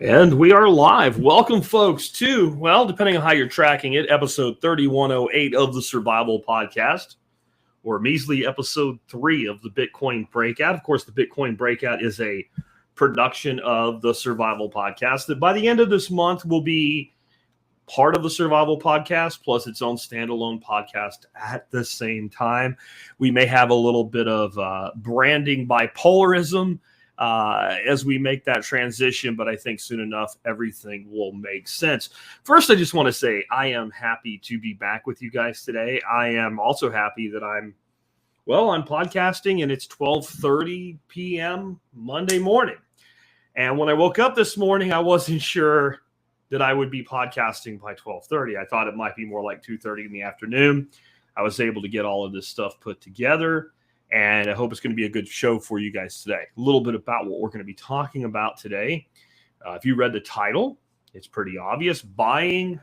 And we are live. Welcome, folks, to, well, depending on how you're tracking it, episode 3108 of the Survival Podcast, or measly episode 3 of the Bitcoin Breakout. Of course, the Bitcoin Breakout is a production of the Survival Podcast that by the end of this month will be part of the Survival Podcast, plus its own standalone podcast at the same time. We may have a little bit of branding bipolarism as we make that transition, but I think soon enough everything will make sense. First, I just want to say I am happy to be back with you guys today. I am also happy that I'm podcasting and it's 12:30 p.m. Monday morning. And when I woke up this morning, I wasn't sure that I would be podcasting by 12:30. I thought it might be more like 2:30 in the afternoon. I was able to get all of this stuff put together, and I hope it's going to be a good show for you guys today. A little bit about what we're going to be talking about today. If you read the title, it's pretty obvious. Buying,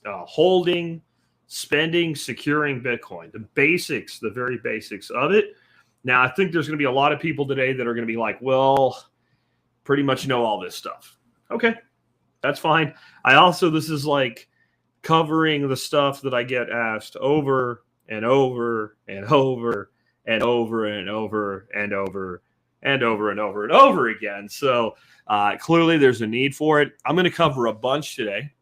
holding, spending, securing Bitcoin. The basics, the very basics of it. Now, I think there's going to be a lot of people today that are going to be like, well, pretty much know all this stuff. Okay, that's fine. This is like covering the stuff that I get asked over and over and over and over and over and over and over and over and over again. So clearly there's a need for it. I'm going to cover a bunch today.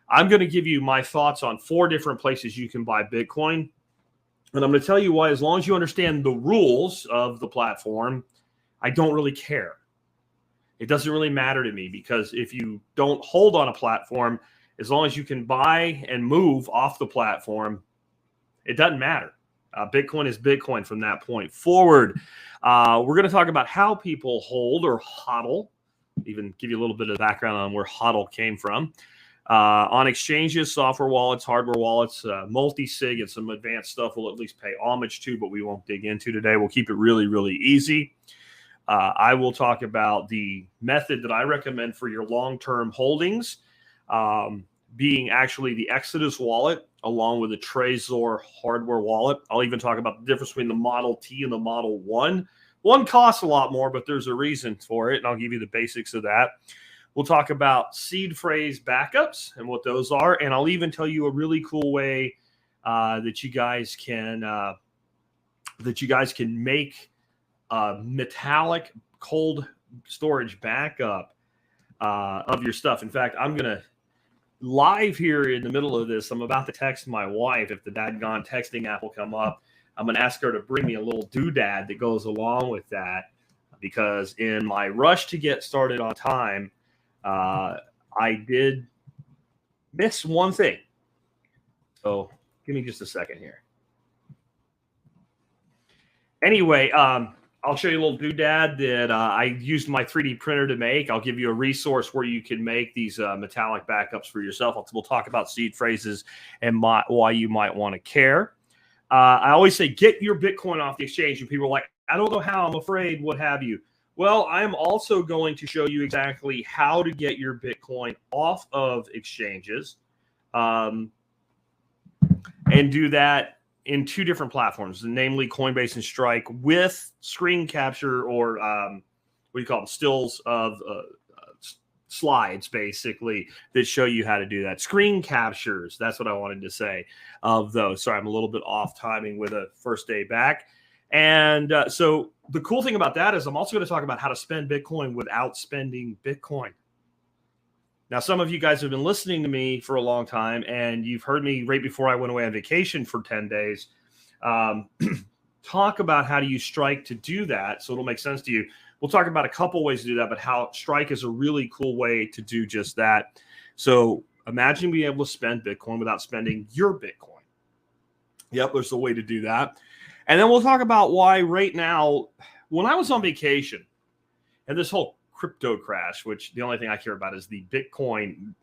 I'm going to give you my thoughts on 4 different places you can buy Bitcoin. And I'm going to tell you why, as long as you understand the rules of the platform, I don't really care. It doesn't really matter to me, because if you don't hold on a platform, as long as you can buy and move off the platform, it doesn't matter. Bitcoin is Bitcoin from that point forward. We're going to talk about how people hold or hodl, even give you a little bit of background on where hodl came from. On exchanges, software wallets, hardware wallets, multi-sig, and some advanced stuff we'll at least pay homage to, but we won't dig into today. We'll keep it really, really easy. I will talk about the method that I recommend for your long-term holdings, being actually the Exodus wallet, along with the Trezor hardware wallet. I'll even talk about the difference between the Model T and the Model 1. One costs a lot more, but there's a reason for it, and I'll give you the basics of that. We'll talk about seed phrase backups and what those are, and I'll even tell you a really cool way that you guys can make metallic cold storage backup of your stuff. In fact, I'm going to live here in the middle of this. I'm about to text my wife. If the dadgone texting app will come up, I'm going to ask her to bring me a little doodad that goes along with that, because in my rush to get started on time, I did miss one thing. So give me just a second here. Anyway, I'll show you a little doodad that I used my 3D printer to make. I'll give you a resource where you can make these metallic backups for yourself. We'll talk about seed phrases and why you might want to care. I always say, get your Bitcoin off the exchange. And people are like, I don't know how, I'm afraid, what have you. Well, I'm also going to show you exactly how to get your Bitcoin off of exchanges and do that in 2 different platforms, namely CoinBase and Strike, with screen capture or what do you call them, stills of slides, basically, that show you how to do that. Screen captures, that's what I wanted to say of those. Sorry, I'm a little bit off timing with a first day back. And so the cool thing about that is I'm also going to talk about how to spend Bitcoin without spending Bitcoin. Now, some of you guys have been listening to me for a long time, and you've heard me right before I went away on vacation for 10 days talk about how to use Strike to do that, so it'll make sense to you. We'll talk about a couple ways to do that, but how Strike is a really cool way to do just that. So imagine being able to spend Bitcoin without spending your Bitcoin. Yep, there's a way to do that. And then we'll talk about why right now, when I was on vacation, and this whole crypto crash, which the only thing I care about is the Bitcoin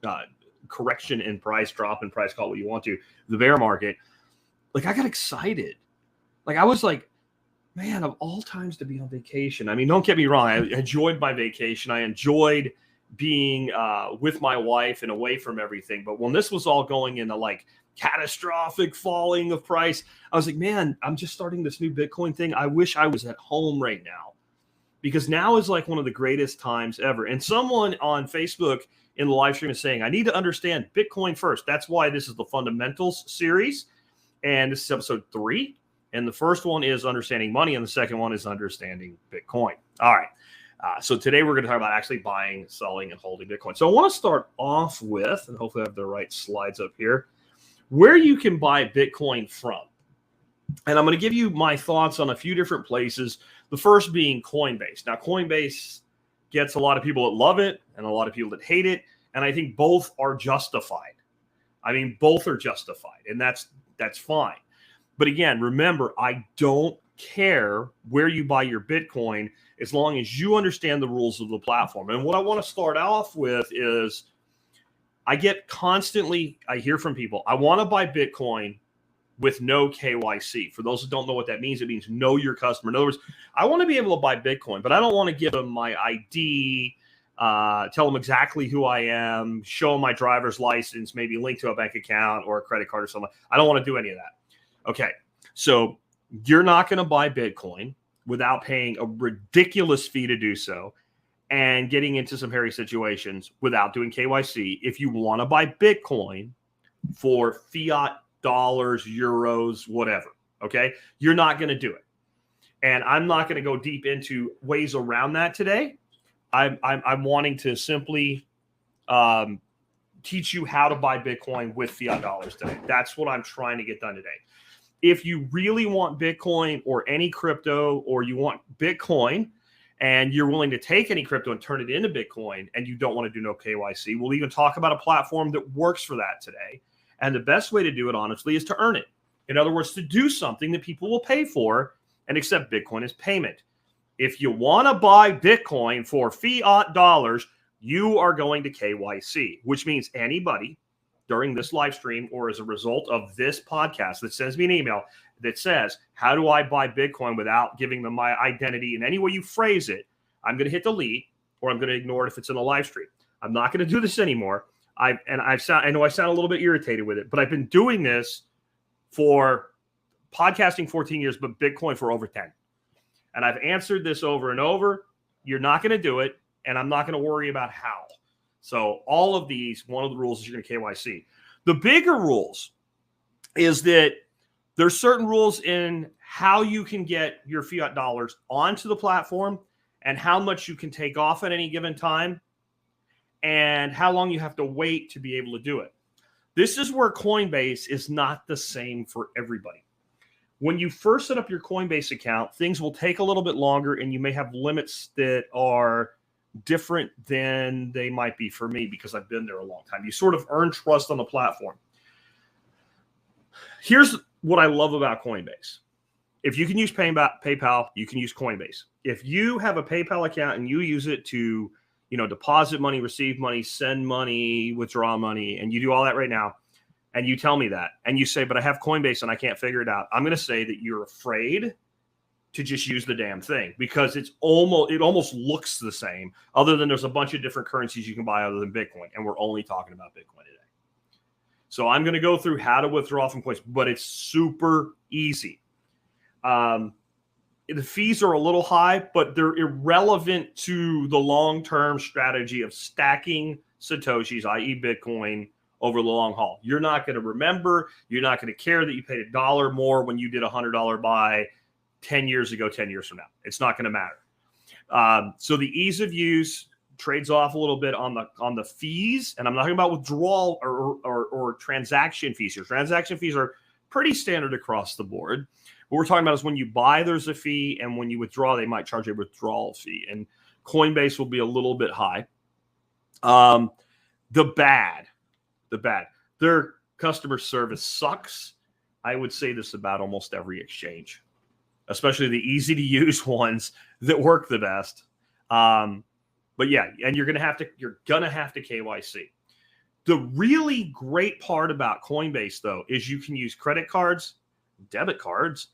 correction in price, drop in price, call it what you want to, the bear market. Like, I got excited. Like, I was like, man, of all times to be on vacation. I mean, don't get me wrong. I enjoyed my vacation. I enjoyed being with my wife and away from everything. But when this was all going into like catastrophic falling of price, I was like, man, I'm just starting this new Bitcoin thing. I wish I was at home right now. because now is like one of the greatest times ever. And someone on Facebook in the live stream is saying, I need to understand Bitcoin first. That's why this is the fundamentals series. And this is episode 3. And the first one is understanding money. And the second one is understanding Bitcoin. All right. So today we're going to talk about actually buying, selling, and holding Bitcoin. So I want to start off with, and hopefully I have the right slides up here, where you can buy Bitcoin from. And I'm going to give you my thoughts on a few different places. The first being CoinBase. Now, CoinBase gets a lot of people that love it and a lot of people that hate it. And I think both are justified. I mean, both are justified, and that's fine. But again, remember, I don't care where you buy your Bitcoin as long as you understand the rules of the platform. And what I want to start off with is I hear from people, I want to buy Bitcoin with no KYC. For those who don't know what that means, it means know your customer. In other words, I want to be able to buy Bitcoin, but I don't want to give them my ID, tell them exactly who I am, show them my driver's license, maybe link to a bank account or a credit card or something. I don't want to do any of that. Okay, so you're not going to buy Bitcoin without paying a ridiculous fee to do so and getting into some hairy situations without doing KYC. If you want to buy Bitcoin for fiat dollars, euros, whatever, okay, you're not going to do it. And I'm not going to go deep into ways around that today. I'm wanting to simply teach you how to buy Bitcoin with fiat dollars today. That's what I'm trying to get done today. If you really want Bitcoin or any crypto, or you want Bitcoin and you're willing to take any crypto and turn it into Bitcoin, and you don't want to do no KYC, we'll even talk about a platform that works for that today. And the best way to do it, honestly, is to earn it. In other words, to do something that people will pay for and accept Bitcoin as payment. If you want to buy Bitcoin for fiat dollars, you are going to KYC, which means anybody during this live stream or as a result of this podcast that sends me an email that says, how do I buy Bitcoin without giving them my identity in any way you phrase it, I'm going to hit delete, or I'm going to ignore it if it's in a live stream. I'm not going to do this anymore. I know I sound a little bit irritated with it, but I've been doing this for podcasting 14 years, but Bitcoin for over 10. And I've answered this over and over. You're not going to do it, and I'm not going to worry about how. So all of these, one of the rules is you're going to KYC. The bigger rules is that there's certain rules in how you can get your fiat dollars onto the platform and how much you can take off at any given time and how long you have to wait to be able to do it. This is where Coinbase is not the same for everybody. When you first set up your Coinbase account, things will take a little bit longer, and you may have limits that are different than they might be for me because I've been there a long time. You sort of earn trust on the platform. Here's what I love about Coinbase. If you can use PayPal, you can use Coinbase. If you have a PayPal account and you use it to, deposit money, receive money, send money, withdraw money, and you do all that right now, and you tell me that, and you say, but I have Coinbase and I can't figure it out, I'm going to say that you're afraid to just use the damn thing because it almost looks the same, other than there's a bunch of different currencies you can buy other than Bitcoin, and we're only talking about Bitcoin today. So I'm going to go through how to withdraw from Coinbase, but it's super easy. The fees are a little high, but they're irrelevant to the long-term strategy of stacking Satoshis, i.e. Bitcoin, over the long haul. You're not going to remember. You're not going to care that you paid $1 more when you did a $100 buy 10 years ago, 10 years from now. It's not going to matter. So the ease of use trades off a little bit on the fees, and I'm not talking about withdrawal or transaction fees here. Transaction fees are pretty standard across the board. What we're talking about is when you buy, there's a fee, and when you withdraw, they might charge a withdrawal fee. And Coinbase will be a little bit high. The bad, their customer service sucks. I would say this about almost every exchange, especially the easy to use ones that work the best. But yeah, and you're gonna have to KYC. The really great part about Coinbase, though, is you can use credit cards, debit cards,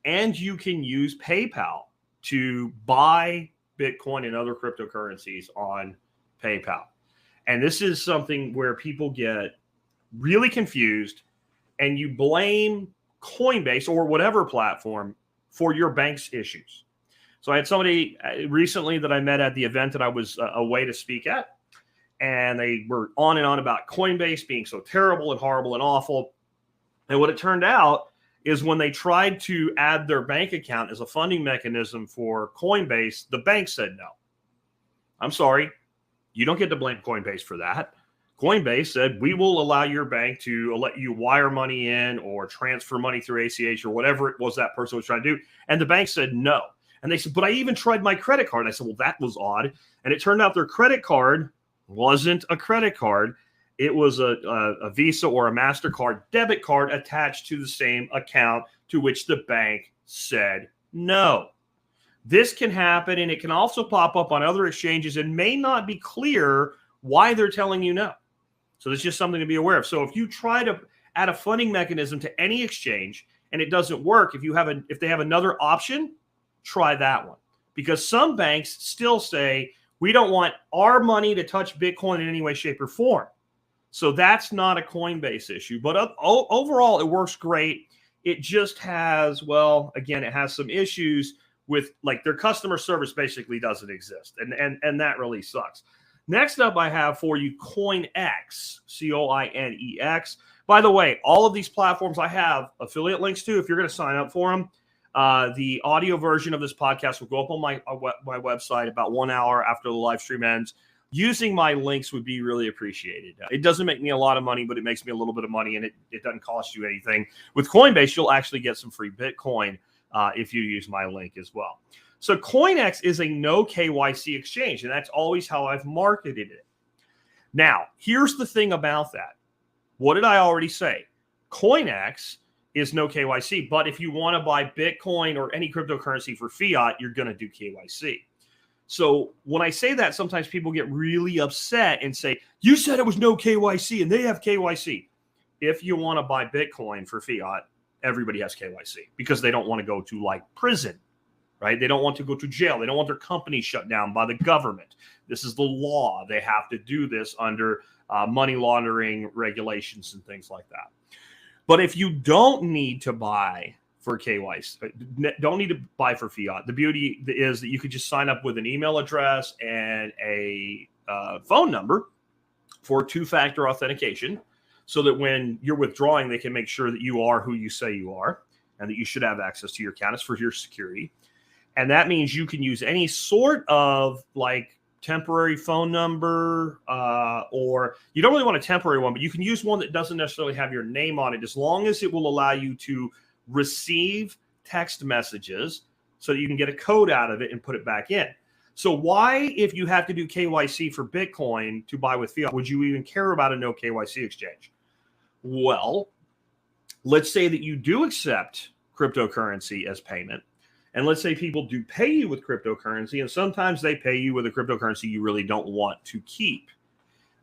and you can use PayPal to buy Bitcoin and other cryptocurrencies on PayPal. And this is something where people get really confused, and you blame Coinbase or whatever platform for your bank's issues. So I had somebody recently that I met at the event that I was away to speak at, and they were on and on about Coinbase being so terrible and horrible and awful. And what it turned out is when they tried to add their bank account as a funding mechanism for Coinbase, the bank said no. I'm sorry, you don't get to blame Coinbase for that. Coinbase said, we will allow your bank to let you wire money in or transfer money through ACH or whatever it was that person was trying to do. And the bank said no. And they said, but I even tried my credit card. And I said, well, that was odd. And it turned out their credit card wasn't a credit card. It was a Visa or a MasterCard debit card attached to the same account to which the bank said no. This can happen, and it can also pop up on other exchanges and may not be clear why they're telling you no. So that's just something to be aware of. So if you try to add a funding mechanism to any exchange and it doesn't work, if they have another option, try that one. Because some banks still say, we don't want our money to touch Bitcoin in any way, shape, or form. So that's not a Coinbase issue. But overall, it works great. It just has, well, again, it has some issues with, like, their customer service basically doesn't exist. And that really sucks. Next up, I have for you CoinEx, CoinEx. By the way, all of these platforms I have affiliate links to. If you're going to sign up for them, the audio version of this podcast will go up on my website about 1 hour after the live stream ends. Using my links would be really appreciated. It doesn't make me a lot of money, but it makes me a little bit of money, and it doesn't cost you anything. With Coinbase, you'll actually get some free Bitcoin if you use my link as well. So CoinEx is a no KYC exchange, and that's always how I've marketed it. Now, here's the thing about that. What did I already say? CoinEx is no KYC, but if you want to buy Bitcoin or any cryptocurrency for fiat, you're going to do KYC. So when I say that, sometimes people get really upset and say, you said it was no KYC and they have KYC. If you want to buy Bitcoin for fiat, everybody has KYC because they don't want to go to, like, prison, right? They don't want to go to jail. They don't want their company shut down by the government. This is the law. They have to do this under money laundering regulations and things like that. But if you don't need to buy for KYC, don't need to buy for fiat, the beauty is that you could just sign up with an email address and a phone number for two-factor authentication so that when you're withdrawing, they can make sure that you are who you say you are and that you should have access to your account. It's for your security. And that means you can use any sort of, like, temporary phone number, or you don't really want a temporary one, but you can use one that doesn't necessarily have your name on it, as long as it will allow you to receive text messages so that you can get a code out of it and put it back in. So why, if you have to do KYC for Bitcoin to buy with fiat, would you even care about a no KYC exchange? Well, let's say that you do accept cryptocurrency as payment. And let's say people do pay you with cryptocurrency, and sometimes they pay you with a cryptocurrency you really don't want to keep.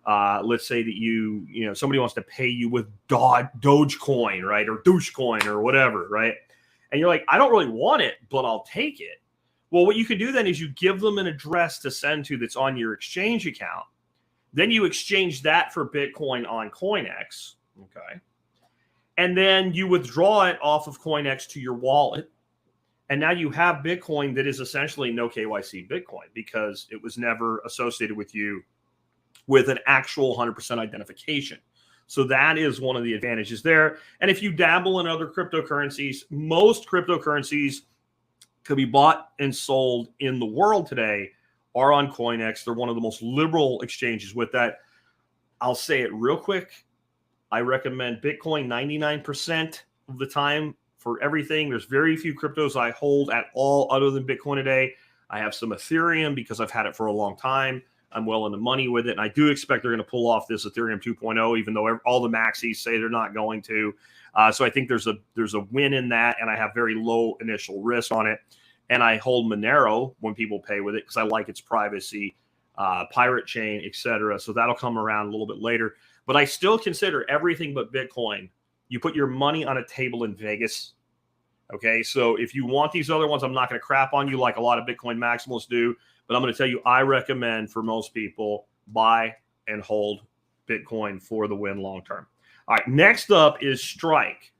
Let's say that you know, somebody wants to pay you with Dogecoin, right? Or Dogecoin or whatever, right? And you're like, I don't really want it, but I'll take it. Well, what you can do then is you give them an address to send to that's on your exchange account. Then you exchange that for Bitcoin on CoinEx, okay? And then you withdraw it off of CoinEx to your wallet. And now you have Bitcoin that is essentially no KYC Bitcoin because it was never associated with you with an actual 100% identification. So that is one of the advantages there. And if you dabble in other cryptocurrencies, most cryptocurrencies could be bought and sold in the world today are on CoinEx. They're one of the most liberal exchanges with that. I'll say it real quick. I recommend Bitcoin 99% of the time for everything. There's very few cryptos I hold at all other than Bitcoin today. I have some Ethereum because I've had it for a long time. I'm well in the money with it. And I do expect they're going to pull off this Ethereum 2.0, even though all the maxis say they're not going to. So I think there's a win in that. And I have very low initial risk on it. And I hold Monero when people pay with it because I like its privacy, pirate chain, etc. So that'll come around a little bit later. But I still consider everything but Bitcoin. You put your money on a table in Vegas. Okay, so if you want these other ones, I'm not going to crap on you like a lot of Bitcoin maximalists do, but I'm going to tell you, I recommend for most people, buy and hold Bitcoin for the win long term. All right, next up is Strike.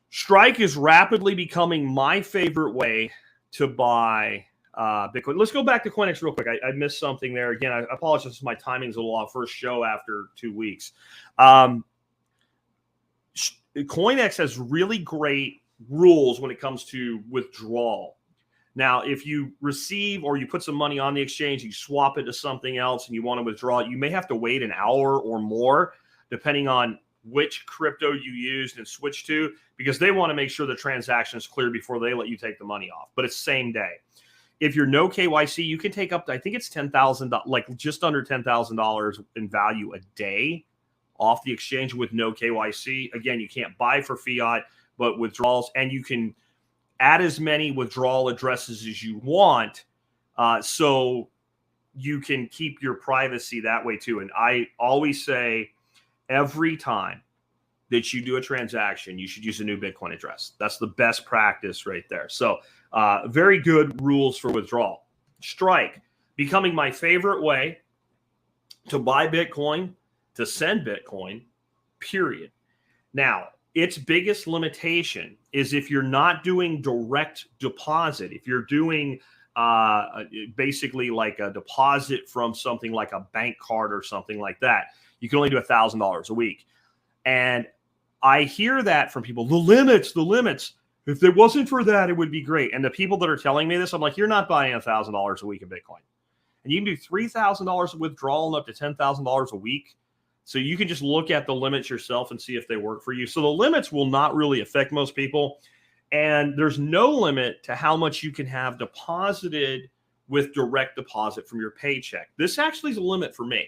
Strike is rapidly becoming my favorite way to buy Bitcoin. Let's go back to CoinEx real quick. I missed something there. Again, I apologize. My timing's a little off. First show after 2 weeks. CoinEx has really great rules when it comes to withdrawal. Now, if you receive or you put some money on the exchange, you swap it to something else and you want to withdraw it, you may have to wait an hour or more, depending on which crypto you used and switched to, because they want to make sure the transaction is clear before they let you take the money off. But it's same day. If you're no KYC, you can take up to, I think it's $10,000, like just under $10,000 in value a day off the exchange with no KYC. Again, you can't buy for fiat, but withdrawals, and you can add as many withdrawal addresses as you want, so you can keep your privacy that way too. And I always say, every time that you do a transaction, you should use a new Bitcoin address. That's the best practice right there. So very good rules for withdrawal. Strike, becoming my favorite way to buy Bitcoin, to send Bitcoin, period. Now, its biggest limitation is if you're not doing direct deposit, if you're doing basically like a deposit from something like a bank card or something like that, you can only do $1,000 a week. And I hear that from people, the limits. If it wasn't for that, it would be great. And the people that are telling me this, I'm like, you're not buying $1,000 a week in Bitcoin. And you can do $3,000 of withdrawal and up to $10,000 a week. So you can just look at the limits yourself and see if they work for you. So the limits will not really affect most people. And there's no limit to how much you can have deposited with direct deposit from your paycheck. This actually is a limit for me.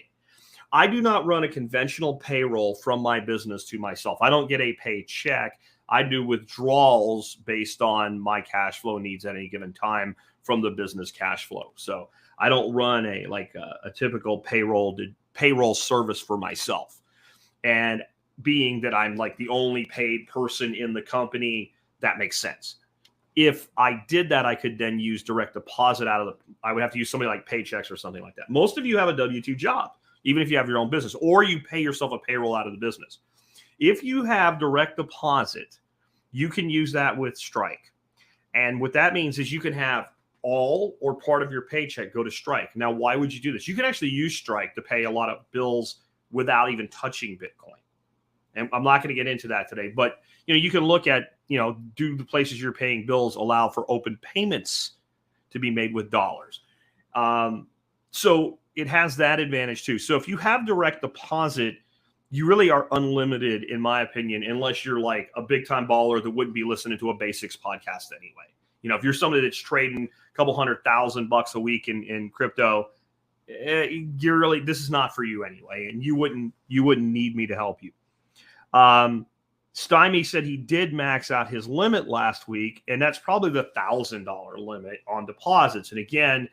I do not run a conventional payroll from my business to myself. I don't get a paycheck. I do withdrawals based on my cash flow needs at any given time from the business cash flow. So I don't run a typical payroll service for myself. And being that I'm like the only paid person in the company, that makes sense. If I did that, I could then use direct deposit I would have to use somebody like Paychex or something like that. Most of you have a W-2 job, even if you have your own business, or you pay yourself a payroll out of the business. If you have direct deposit, you can use that with Strike. And what that means is you can have all or part of your paycheck go to Strike. Now, why would you do this? You can actually use Strike to pay a lot of bills without even touching Bitcoin. And I'm not going to get into that today, but you can look at, do the places you're paying bills allow for open payments to be made with dollars? So it has that advantage too. So if you have direct deposit, you really are unlimited, in my opinion, unless you're like a big time baller that wouldn't be listening to a basics podcast anyway. If you're somebody that's trading a couple $100,000 a week in crypto, this is not for you anyway, and you wouldn't need me to help you. Stymie said he did max out his limit last week, and that's probably the $1,000 limit on deposits. And again,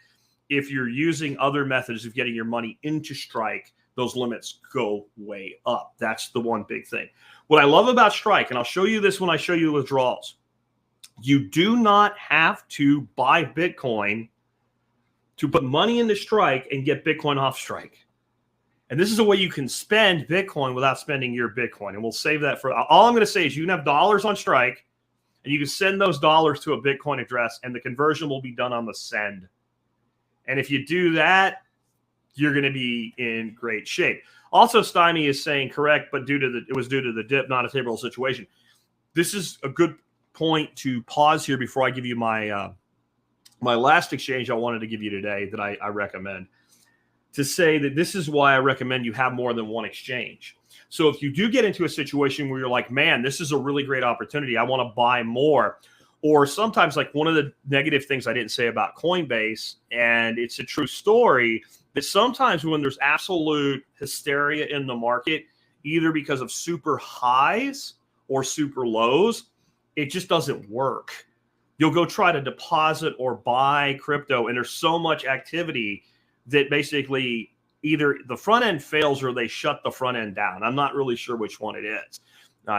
if you're using other methods of getting your money into Strike, those limits go way up. That's the one big thing. What I love about Strike, and I'll show you this when I show you the withdrawals, you do not have to buy Bitcoin to put money into Strike and get Bitcoin off Strike. And this is a way you can spend Bitcoin without spending your Bitcoin. And we'll save that for, all I'm going to say is you can have dollars on Strike and you can send those dollars to a Bitcoin address and the conversion will be done on the send. And if you do that, you're going to be in great shape. Also, Stymie is saying correct, but it was due to the dip, not a favorable situation. This is a good point to pause here before I give you my my last exchange I wanted to give you today that I recommend, to say that this is why I recommend you have more than one exchange. So if you do get into a situation where you're like, man, this is a really great opportunity, I want to buy more. Or sometimes, like one of the negative things I didn't say about CoinBase, and it's a true story, that sometimes when there's absolute hysteria in the market, either because of super highs or super lows, it just doesn't work. You'll go try to deposit or buy crypto, and there's so much activity that basically either the front end fails or they shut the front end down. I'm not really sure which one it is.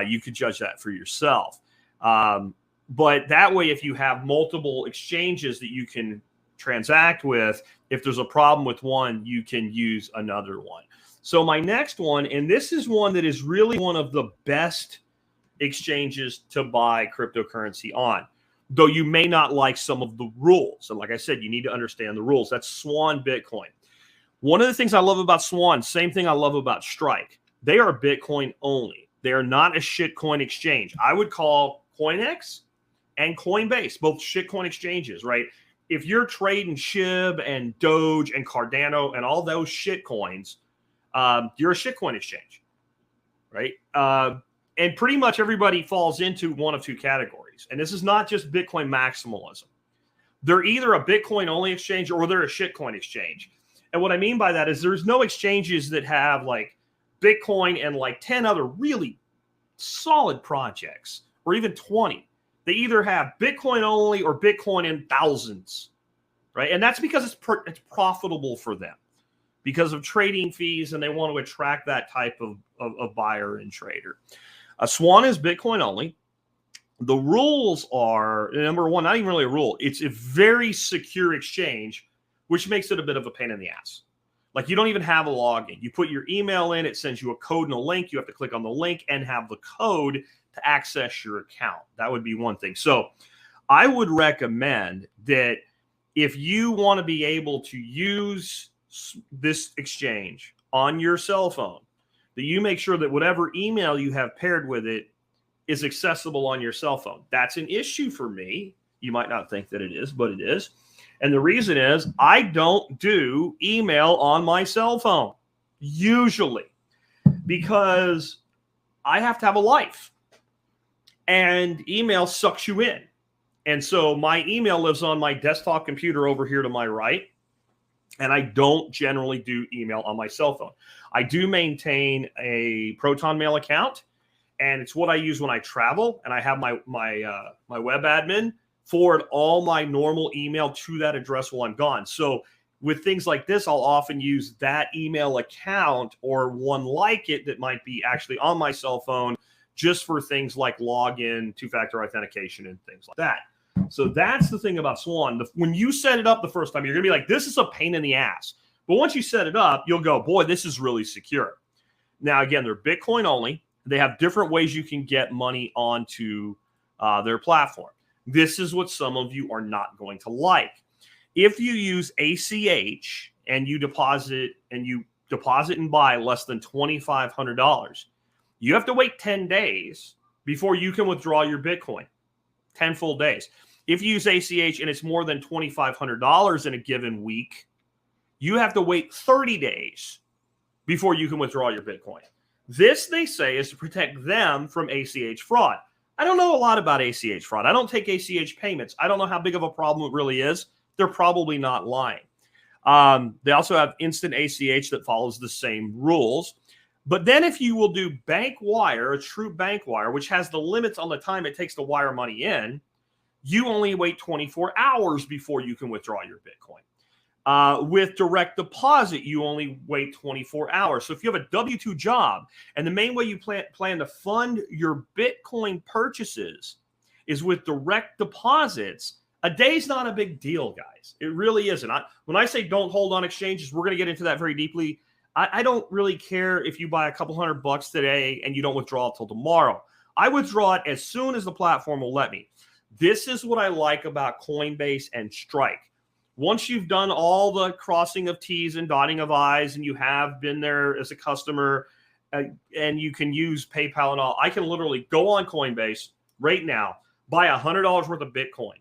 You could judge that for yourself. But that way, if you have multiple exchanges that you can transact with, if there's a problem with one, you can use another one. So my next one, and this is one that is really one of the best exchanges to buy cryptocurrency on. though you may not like some of the rules. And like I said, you need to understand the rules. That's Swan Bitcoin. One of the things I love about Swan, same thing I love about Strike. They are Bitcoin only. They are not a shitcoin exchange. I would call CoinEx and CoinBase both shitcoin exchanges, right? If you're trading SHIB and Doge and Cardano and all those shitcoins, you're a shitcoin exchange, right? And pretty much everybody falls into one of two categories. And this is not just Bitcoin maximalism. They're either a Bitcoin only exchange or they're a shitcoin exchange. And what I mean by that is there's no exchanges that have like Bitcoin and like 10 other really solid projects, or even 20. They either have Bitcoin only or Bitcoin in thousands, right? And that's because it's profitable for them because of trading fees, and they want to attract that type of buyer and trader. Swan is Bitcoin only. The rules are, number one, not even really a rule. It's a very secure exchange, which makes it a bit of a pain in the ass. Like, you don't even have a login. You put your email in, it sends you a code and a link. You have to click on the link and have the code to access your account. That would be one thing. So I would recommend that if you want to be able to use this exchange on your cell phone, that you make sure that whatever email you have paired with it is accessible on your cell phone. That's an issue for me. You might not think that it is, but it is. And the reason is I don't do email on my cell phone, usually, because I have to have a life. And email sucks you in. And so my email lives on my desktop computer over here to my right. And I don't generally do email on my cell phone. I do maintain a Proton Mail account, and it's what I use when I travel. And I have my web admin forward all my normal email to that address while I'm gone. So with things like this, I'll often use that email account or one like it that might be actually on my cell phone just for things like login, two-factor authentication, and things like that. So that's the thing about Swan. When you set it up the first time, you're going to be like, this is a pain in the ass. But once you set it up, you'll go, boy, this is really secure. Now, again, they're Bitcoin only. They have different ways you can get money onto their platform. This is what some of you are not going to like. If you use ACH and you deposit and buy less than $2,500, you have to wait 10 days before you can withdraw your Bitcoin. 10 full days. If you use ACH and it's more than $2,500 in a given week, you have to wait 30 days before you can withdraw your Bitcoin. This, they say, is to protect them from ACH fraud. I don't know a lot about ACH fraud. I don't take ACH payments. I don't know how big of a problem it really is. They're probably not lying. They also have instant ACH that follows the same rules. But then if you will do bank wire, a true bank wire, which has the limits on the time it takes to wire money in, you only wait 24 hours before you can withdraw your Bitcoin. With direct deposit, you only wait 24 hours. So if you have a W-2 job and the main way you plan to fund your Bitcoin purchases is with direct deposits, a day's not a big deal, guys. It really isn't. When I say don't hold on exchanges, we're going to get into that very deeply. I don't really care if you buy a couple $100 today and you don't withdraw it till tomorrow. I withdraw it as soon as the platform will let me. This is what I like about Coinbase and Strike. Once you've done all the crossing of T's and dotting of I's and you have been there as a customer and you can use PayPal and all, I can literally go on Coinbase right now, buy $100 worth of Bitcoin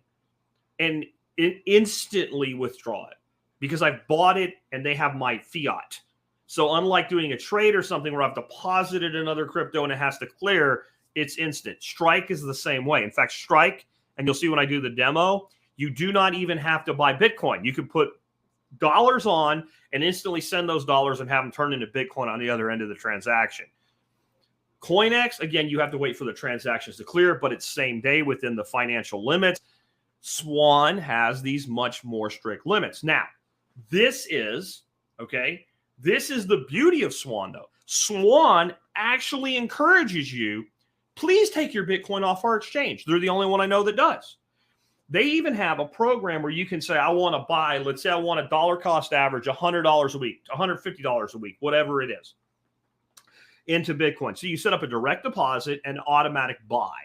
and instantly withdraw it because I've bought it and they have my fiat. So unlike doing a trade or something where I've deposited another crypto and it has to clear, it's instant. Strike is the same way. In fact, Strike, and you'll see when I do the demo, you do not even have to buy Bitcoin. You can put dollars on and instantly send those dollars and have them turn into Bitcoin on the other end of the transaction. CoinEx, again, you have to wait for the transactions to clear, but it's same day within the financial limits. Swan has these much more strict limits. Now, this is the beauty of Swan, though. Swan actually encourages you, please take your Bitcoin off our exchange. They're the only one I know that does. They even have a program where you can say, I want to buy, let's say I want a dollar cost average, $100 a week, $150 a week, whatever it is, into Bitcoin. So you set up a direct deposit and automatic buy.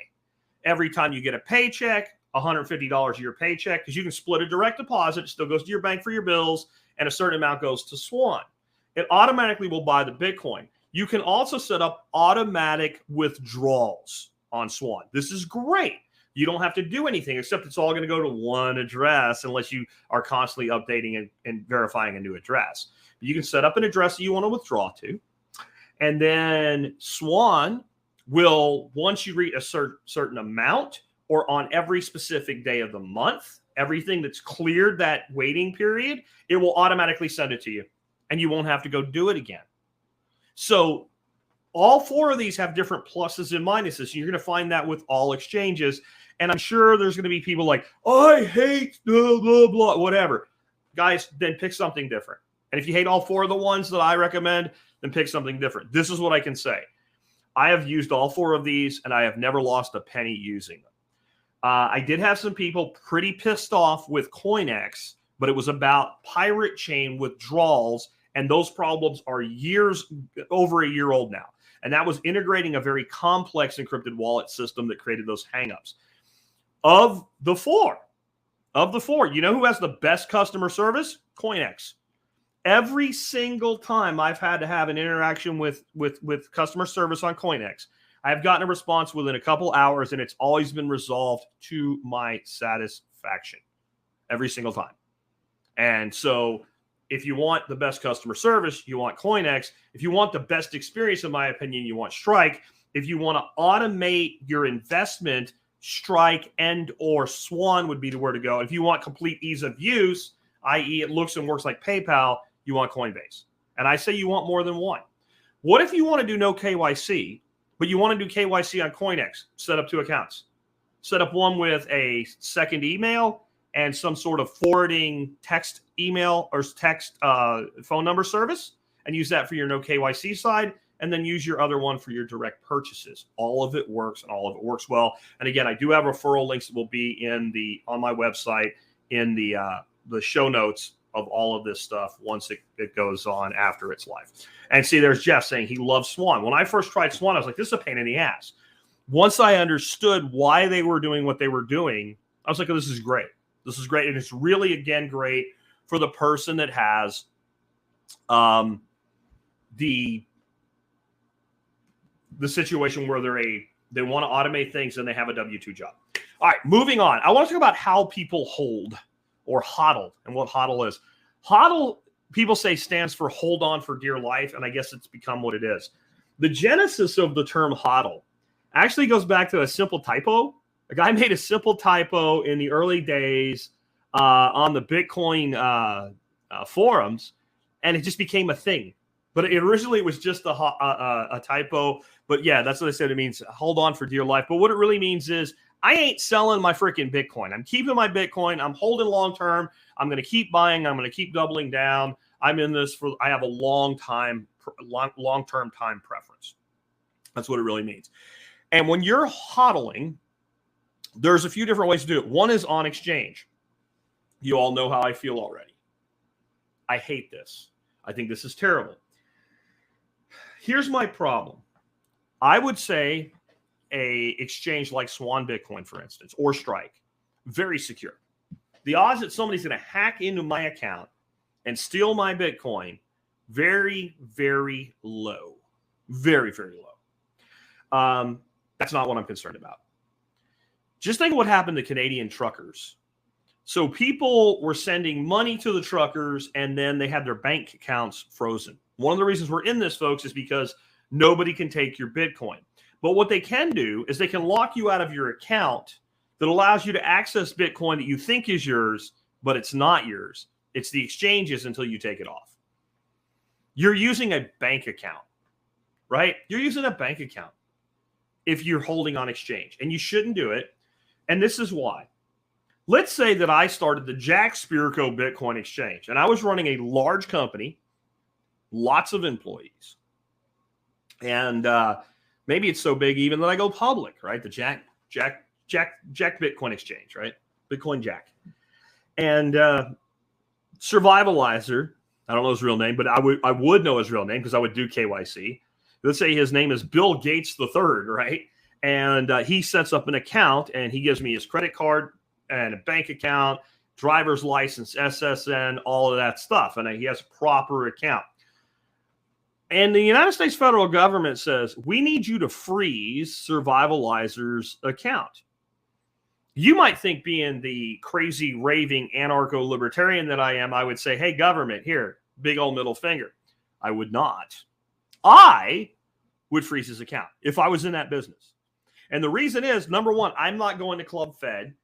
Every time you get a paycheck, $150 of your paycheck, because you can split a direct deposit. It still goes to your bank for your bills, and a certain amount goes to Swan. It automatically will buy the Bitcoin. You can also set up automatic withdrawals on Swan. This is great. You don't have to do anything, except it's all going to go to one address unless you are constantly updating and verifying a new address. You can set up an address that you want to withdraw to. And then Swan will, once you reach a certain amount, or on every specific day of the month, everything that's cleared that waiting period, it will automatically send it to you. And you won't have to go do it again. So all four of these have different pluses and minuses. You're going to find that with all exchanges. And I'm sure there's going to be people like, I hate blah, blah, blah, whatever. Guys, then pick something different. And if you hate all four of the ones that I recommend, then pick something different. This is what I can say. I have used all four of these, and I have never lost a penny using them. I did have some people pretty pissed off with CoinEx, but it was about pirate chain withdrawals, and those problems are over a year old now. And that was integrating a very complex encrypted wallet system that created those hangups. Of the four, you know who has the best customer service? CoinEx. Every single time I've had to have an interaction with customer service on CoinEx, I've gotten a response within a couple hours, and it's always been resolved to my satisfaction every single time. And so if you want the best customer service, you want CoinEx. If you want the best experience, in my opinion, you want Strike. If you want to automate your investment, Strike and or Swan would be the where to go. If you want complete ease of use, i.e. it looks and works like PayPal, you want CoinBase. And I say you want more than one. What if you want to do no KYC, but you want to do KYC on CoinEx? Set up 2 accounts. Set up one with a second email and some sort of forwarding text email or text phone number service, and use that for your no KYC side, and then use your other one for your direct purchases. All of it works, and all of it works well. And again, I do have referral links that will be on my website in the show notes of all of this stuff once it goes on after its life. And see, there's Jeff saying he loves Swan. When I first tried Swan, I was like, this is a pain in the ass. Once I understood why they were doing what they were doing, I was like, oh, this is great. This is great. And it's really, again, great for the person that has the situation where they want to automate things and they have a W-2 job. All right, moving on. I want to talk about how people hold or hodl and what hodl is. HODL, people say, stands for hold on for dear life, and I guess it's become what it is. The genesis of the term hodl actually goes back to a simple typo. A guy made a simple typo in the early days on the Bitcoin forums, and it just became a thing. But originally it was just a typo. But yeah, that's what I said. It means hold on for dear life. But what it really means is I ain't selling my freaking Bitcoin. I'm keeping my Bitcoin. I'm holding long term. I'm going to keep buying. I'm going to keep doubling down. I'm in this I have a long-term time preference. That's what it really means. And when you're hodling, there's a few different ways to do it. One is on exchange. You all know how I feel already. I hate this. I think this is terrible. Here's my problem. I would say a exchange like Swan Bitcoin, for instance, or Strike, very secure. The odds that somebody's going to hack into my account and steal my Bitcoin, very, very low. Very, very low. That's not what I'm concerned about. Just think of what happened to Canadian truckers. So people were sending money to the truckers, and then they had their bank accounts frozen. One of the reasons we're in this, folks, is because nobody can take your Bitcoin. But what they can do is they can lock you out of your account that allows you to access Bitcoin that you think is yours, but it's not yours. It's the exchanges until you take it off. You're using a bank account, right? You're using a bank account if you're holding on exchange, and you shouldn't do it. And this is why. Let's say that I started the Jack Spirko Bitcoin Exchange, and I was running a large company, lots of employees, and maybe it's so big even that I go public, right? The Jack Bitcoin Exchange, right? Bitcoin Jack. And Survivalizer, I don't know his real name, but I would know his real name because I would do KYC. Let's say his name is Bill Gates III, right? And he sets up an account, and he gives me his credit card and a bank account, driver's license, SSN, all of that stuff. And he has a proper account. And the United States federal government says, we need you to freeze Survivalizer's account. You might think, being the crazy, raving, anarcho-libertarian that I am, I would say, hey, government, here, big old middle finger. I would not. I would freeze his account if I was in that business. And the reason is, number one, I'm not going to Club Fed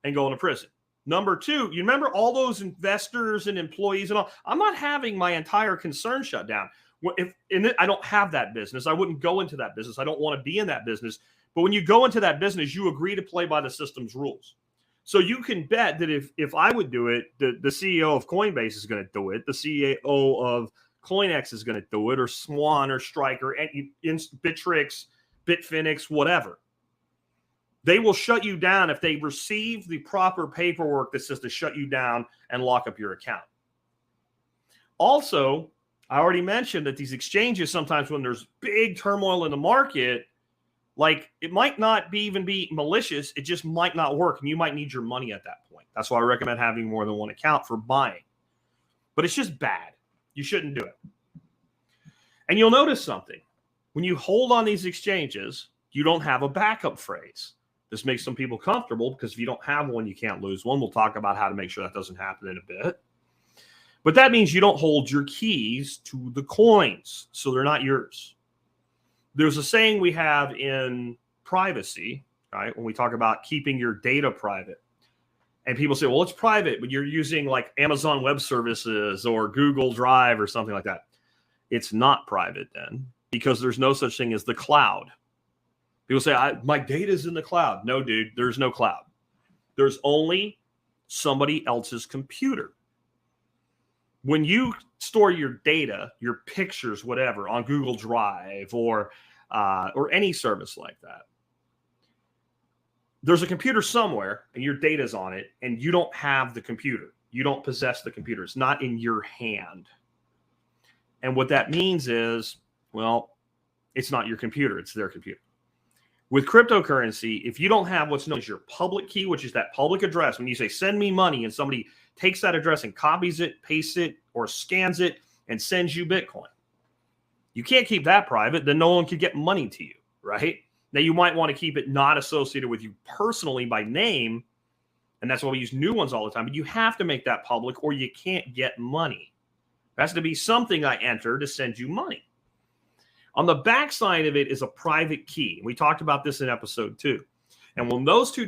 and going to prison. Number two, you remember all those investors and employees and all? I'm not having my entire concern shut down. I don't have that business. I wouldn't go into that business. I don't want to be in that business. But when you go into that business, you agree to play by the system's rules. So you can bet that if I would do it, the CEO of CoinBase is going to do it. The CEO of CoinEx is going to do it, or Swan or Striker, Bittrex, Bitfinex, whatever. They will shut you down if they receive the proper paperwork that says to shut you down and lock up your account. Also, I already mentioned that these exchanges, sometimes when there's big turmoil in the market, like, it might not even be malicious. It just might not work, and you might need your money at that point. That's why I recommend having more than one account for buying. But it's just bad. You shouldn't do it. And you'll notice something. When you hold on these exchanges, you don't have a backup phrase. This makes some people comfortable, because if you don't have one, you can't lose one. We'll talk about how to make sure that doesn't happen in a bit. But that means you don't hold your keys to the coins, so they're not yours. There's a saying we have in privacy, right, when we talk about keeping your data private. And people say, well, it's private, but you're using like Amazon Web Services or Google Drive or something like that. It's not private then, because there's no such thing as the cloud. People say, my data is in the cloud. No, dude, there's no cloud. There's only somebody else's computer. When you store your data, your pictures, whatever, on Google Drive or any service like that, there's a computer somewhere and your data's on it, and you don't have the computer. You don't possess the computer. It's not in your hand. And what that means is, well, it's not your computer. It's their computer. With cryptocurrency, if you don't have what's known as your public key, which is that public address, when you say send me money and somebody takes that address and copies it, pastes it, or scans it and sends you Bitcoin, you can't keep that private. Then no one could get money to you, right? Now, you might want to keep it not associated with you personally by name, and that's why we use new ones all the time. But you have to make that public, or you can't get money. It has to be something I enter to send you money. On the backside of it is a private key. We talked about this in episode 2. And when those two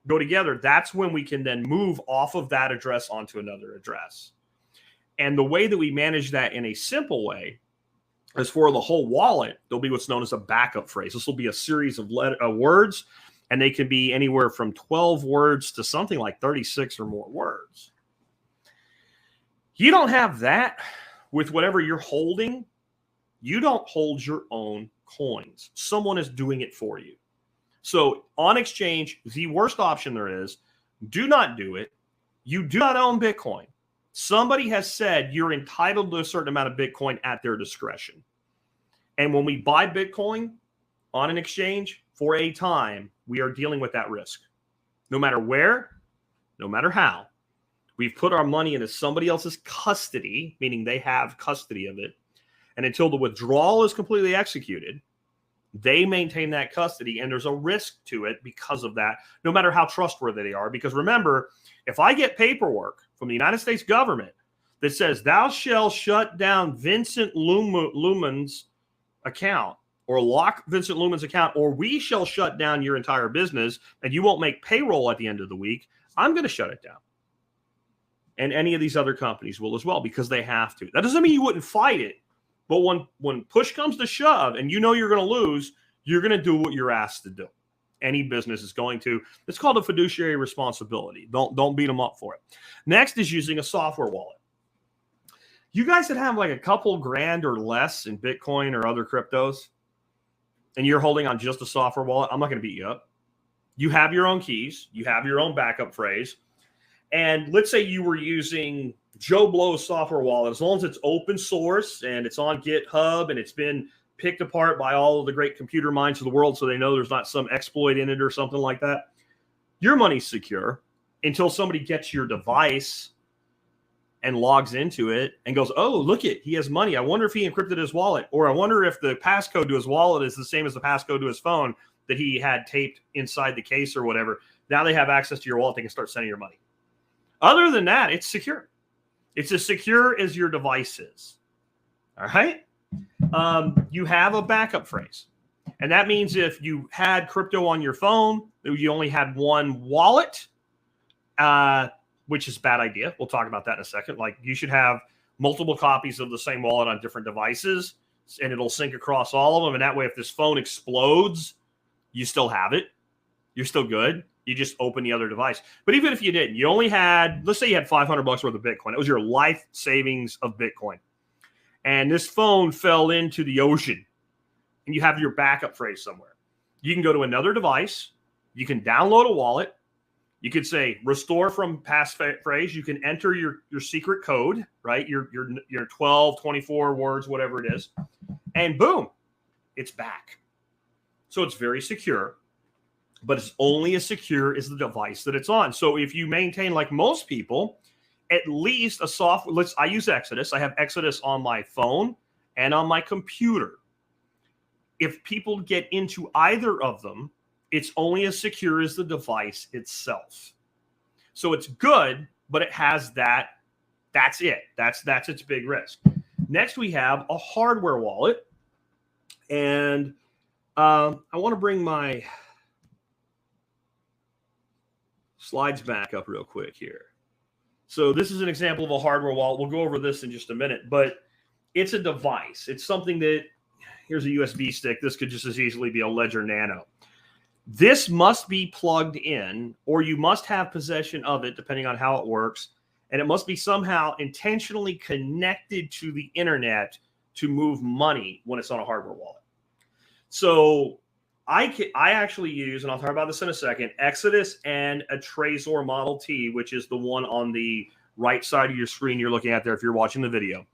go together, that's when we can then move off of that address onto another address. And the way that we manage that in a simple way is, for the whole wallet, there'll be what's known as a backup phrase. This will be a series of words, and they can be anywhere from 12 words to something like 36 or more words. You don't have that with whatever you're holding. You don't hold your own coins. Someone is doing it for you. So on exchange, the worst option there is, do not do it. You do not own Bitcoin. Somebody has said you're entitled to a certain amount of Bitcoin at their discretion. And when we buy Bitcoin on an exchange for a time, we are dealing with that risk. No matter where, no matter how, we've put our money into somebody else's custody, meaning they have custody of it. And until the withdrawal is completely executed, they maintain that custody, and there's a risk to it because of that, no matter how trustworthy they are. Because remember, if I get paperwork from the United States government that says thou shalt shut down Vincent Luhman's account, or lock Vincent Luhman's account, or we shall shut down your entire business and you won't make payroll at the end of the week, I'm going to shut it down. And any of these other companies will as well, because they have to. That doesn't mean you wouldn't fight it. But when push comes to shove and you know you're going to lose, you're going to do what you're asked to do. Any business is going to. It's called a fiduciary responsibility. Don't beat them up for it. Next is using a software wallet. You guys that have like a couple grand or less in Bitcoin or other cryptos, and you're holding on just a software wallet, I'm not going to beat you up. You have your own keys. You have your own backup phrase. And let's say you were using Joe Blow's software wallet. As long as it's open source and it's on GitHub and it's been picked apart by all of the great computer minds of the world, so they know there's not some exploit in it or something like that, Your money's secure until somebody gets your device and logs into it and goes, oh, look it, he has money. I wonder if he encrypted his wallet, or I wonder if the passcode to his wallet is the same as the passcode to his phone that he had taped inside the case or whatever. Now they have access to your wallet. They can start sending your money. Other than that, it's secure. It's as secure as your device is. All right. You have a backup phrase. And that means if you had crypto on your phone, you only had one wallet, which is a bad idea. We'll talk about that in a second. Like, you should have multiple copies of the same wallet on different devices, and it'll sync across all of them. And that way, if this phone explodes, you still have it. You're still good. You just open the other device. But even if you didn't, you only had, let's say you had $500 worth of Bitcoin. It was your life savings of Bitcoin. And this phone fell into the ocean, and you have your backup phrase somewhere. You can go to another device. You can download a wallet. You could say restore from past phrase. You can enter your secret code, right? Your 12, 24 words, whatever it is. And boom, it's back. So it's very secure, but it's only as secure as the device that it's on. So if you maintain, like most people, at least a software, I use Exodus. I have Exodus on my phone and on my computer. If people get into either of them, it's only as secure as the device itself. So it's good, but it has that. That's it. That's its big risk. Next, we have a hardware wallet. And I want to bring my slides back up real quick here. So this is an example of a hardware wallet. We'll go over this in just a minute, but it's a device. It's something that, here's a USB stick. This could just as easily be a Ledger Nano. This must be plugged in, or you must have possession of it, depending on how it works. And it must be somehow intentionally connected to the internet to move money when it's on a hardware wallet. So I actually use, and I'll talk about this in a second, Exodus and a Trezor Model T, which is the one on the right side of your screen you're looking at there if you're watching the video.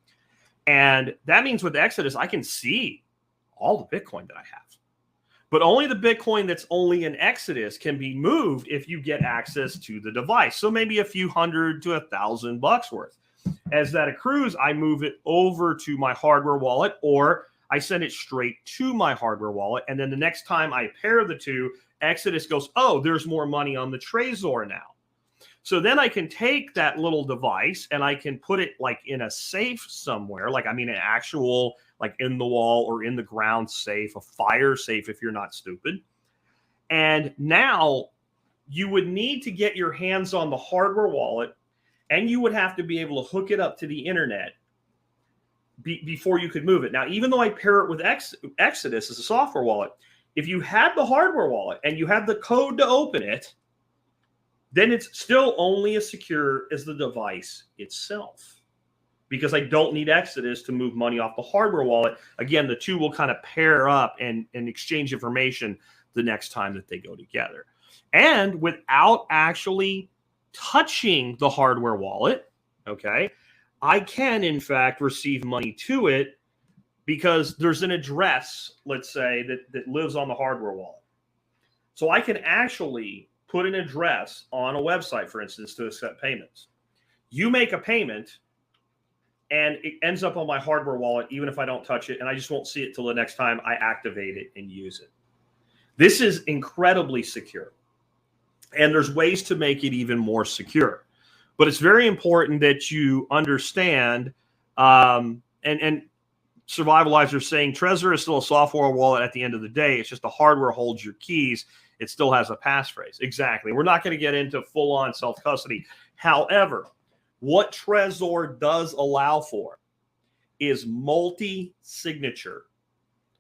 And that means with Exodus, I can see all the Bitcoin that I have. But only the Bitcoin that's only in Exodus can be moved if you get access to the device. So maybe a few $100 to $1,000 worth. As that accrues, I move it over to my hardware wallet, or I send it straight to my hardware wallet. And then the next time I pair the two, Exodus goes, oh, there's more money on the Trezor now. So then I can take that little device and I can put it like in a safe somewhere, like, I mean, an actual, like in the wall or in the ground safe, a fire safe if you're not stupid. And now you would need to get your hands on the hardware wallet, and you would have to be able to hook it up to the internet before you could move it. Now, even though I pair it with Exodus as a software wallet, if you had the hardware wallet and you had the code to open it, then it's still only as secure as the device itself, because I don't need Exodus to move money off the hardware wallet. Again, the two will kind of pair up and exchange information the next time that they go together. And without actually touching the hardware wallet, okay, I can, in fact, receive money to it because there's an address, let's say, that lives on the hardware wallet. So I can actually put an address on a website, for instance, to accept payments. You make a payment, and it ends up on my hardware wallet, even if I don't touch it, and I just won't see it till the next time I activate it and use it. This is incredibly secure, and there's ways to make it even more secure. But it's very important that you understand, and Survivalizer is saying Trezor is still a software wallet at the end of the day. It's just the hardware holds your keys. It still has a passphrase. Exactly. We're not going to get into full-on self-custody. However, what Trezor does allow for is multi-signature.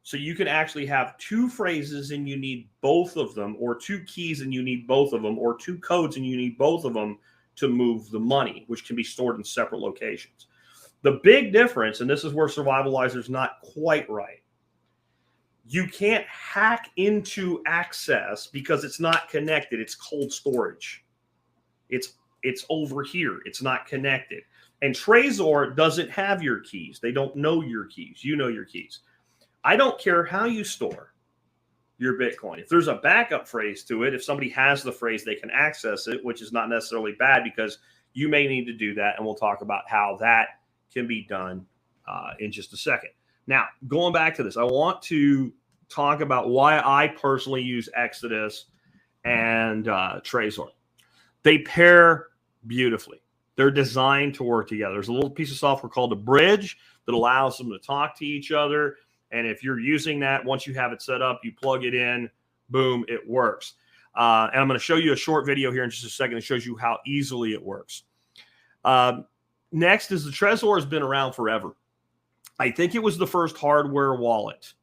So you can actually have two phrases and you need both of them, or two keys and you need both of them, or two codes and you need both of them to move the money, which can be stored in separate locations. The big difference, and this is where Survivalizer is not quite right, you can't hack into access because it's not connected. It's cold storage. It's over here. It's not connected. And Trezor doesn't have your keys. They don't know your keys. You know your keys. I don't care how you store your Bitcoin. If there's a backup phrase to it, if somebody has the phrase, they can access it, which is not necessarily bad because you may need to do that. And we'll talk about how that can be done in just a second. Now, going back to this, I want to talk about why I personally use Exodus and Trezor. They pair beautifully. They're designed to work together. There's a little piece of software called a bridge that allows them to talk to each other. And if you're using that, once you have it set up, you plug it in, boom, it works. And I'm going to show you a short video here in just a second that shows you how easily it works. Next is the Trezor has been around forever. I think it was the first hardware wallet,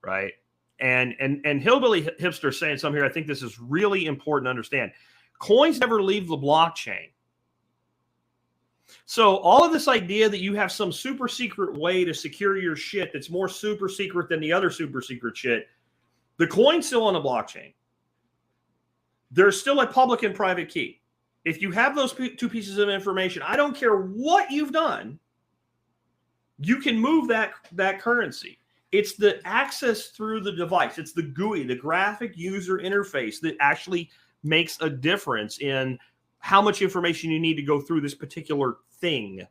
right? And Hillbilly Hipster saying something here, I think this is really important to understand. Coins never leave the blockchain. So all of this idea that you have some super secret way to secure your shit that's more super secret than the other super secret shit, the coin's still on the blockchain. There's still a public and private key. If you have those two pieces of information, I don't care what you've done, you can move that currency. It's the access through the device. It's the GUI, the graphic user interface, that actually makes a difference in how much information you need to go through this particular thing.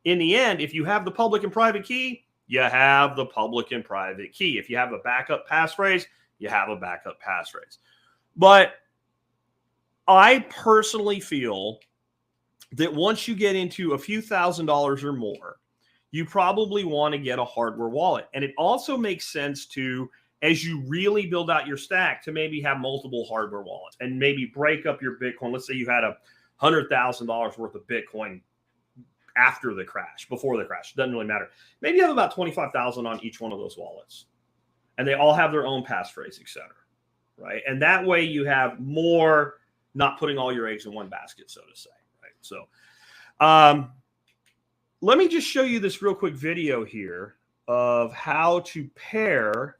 In the end, if you have the public and private key, you have the public and private key. If you have a backup passphrase, you have a backup passphrase. But I personally feel that once you get into a few $1,000s or more, you probably want to get a hardware wallet. And it also makes sense to, as you really build out your stack, to maybe have multiple hardware wallets and maybe break up your Bitcoin. Let's say you had $100,000 worth of Bitcoin after the crash, before the crash. Doesn't really matter. Maybe you have about 25,000 on each one of those wallets. And they all have their own passphrase, et cetera. Right? And that way you have more, not putting all your eggs in one basket, so to say. Right? So let me just show you this real quick video here of how to pair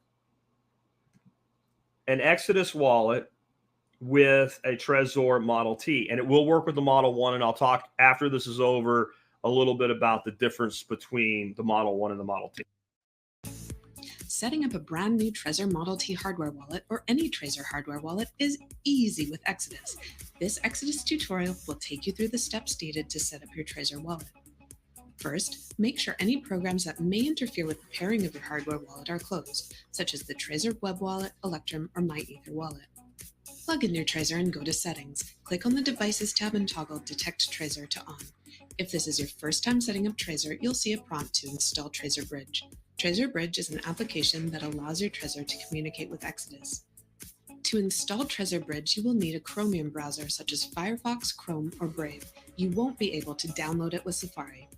an Exodus wallet with a Trezor Model T. And it will work with the Model 1. And I'll talk after this is over a little bit about the difference between the Model 1 and the Model T. Setting up a brand new Trezor Model T hardware wallet or any Trezor hardware wallet is easy with Exodus. This Exodus tutorial will take you through the steps needed to set up your Trezor wallet. First, make sure any programs that may interfere with the pairing of your hardware wallet are closed, such as the Trezor Web Wallet, Electrum, or MyEther wallet. Plug in your Trezor and go to Settings. Click on the Devices tab and toggle Detect Trezor to On. If this is your first time setting up Trezor, you'll see a prompt to install Trezor Bridge. Trezor Bridge is an application that allows your Trezor to communicate with Exodus. To install Trezor Bridge, you will need a Chromium browser such as Firefox, Chrome, or Brave. You won't be able to download it with Safari.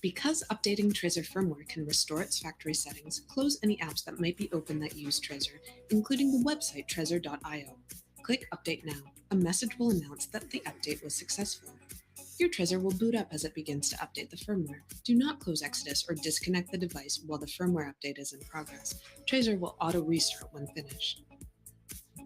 Because updating Trezor firmware can restore its factory settings, close any apps that might be open that use Trezor, including the website trezor.io. Click Update Now. A message will announce that the update was successful. Your Trezor will boot up as it begins to update the firmware. Do not close Exodus or disconnect the device while the firmware update is in progress. Trezor will auto-restart when finished.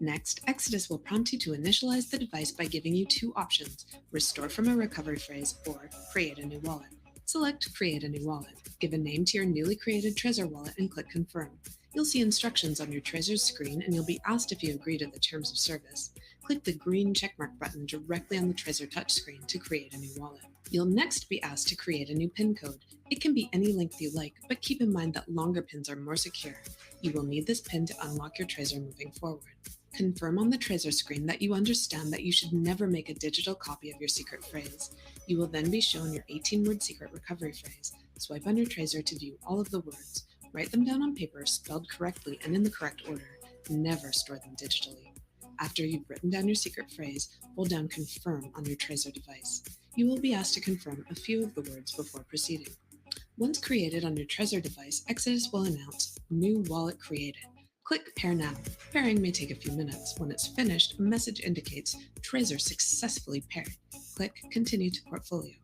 Next, Exodus will prompt you to initialize the device by giving you two options: restore from a recovery phrase or create a new wallet. Select Create a New Wallet. Give a name to your newly created Trezor wallet and click Confirm. You'll see instructions on your Trezor screen and you'll be asked if you agree to the terms of service. Click the green checkmark button directly on the Trezor touchscreen to create a new wallet. You'll next be asked to create a new PIN code. It can be any length you like, but keep in mind that longer pins are more secure. You will need this PIN to unlock your Trezor moving forward. Confirm on the Trezor screen that you understand that you should never make a digital copy of your secret phrase. You will then be shown your 18-word secret recovery phrase. Swipe on your Trezor to view all of the words. Write them down on paper, spelled correctly and in the correct order. Never store them digitally. After you've written down your secret phrase, hold down Confirm on your Trezor device. You will be asked to confirm a few of the words before proceeding. Once created on your Trezor device, Exodus will announce New Wallet Created. Click Pair Now. Pairing may take a few minutes. When it's finished, a message indicates Trezor successfully paired. Click Continue to Portfolio.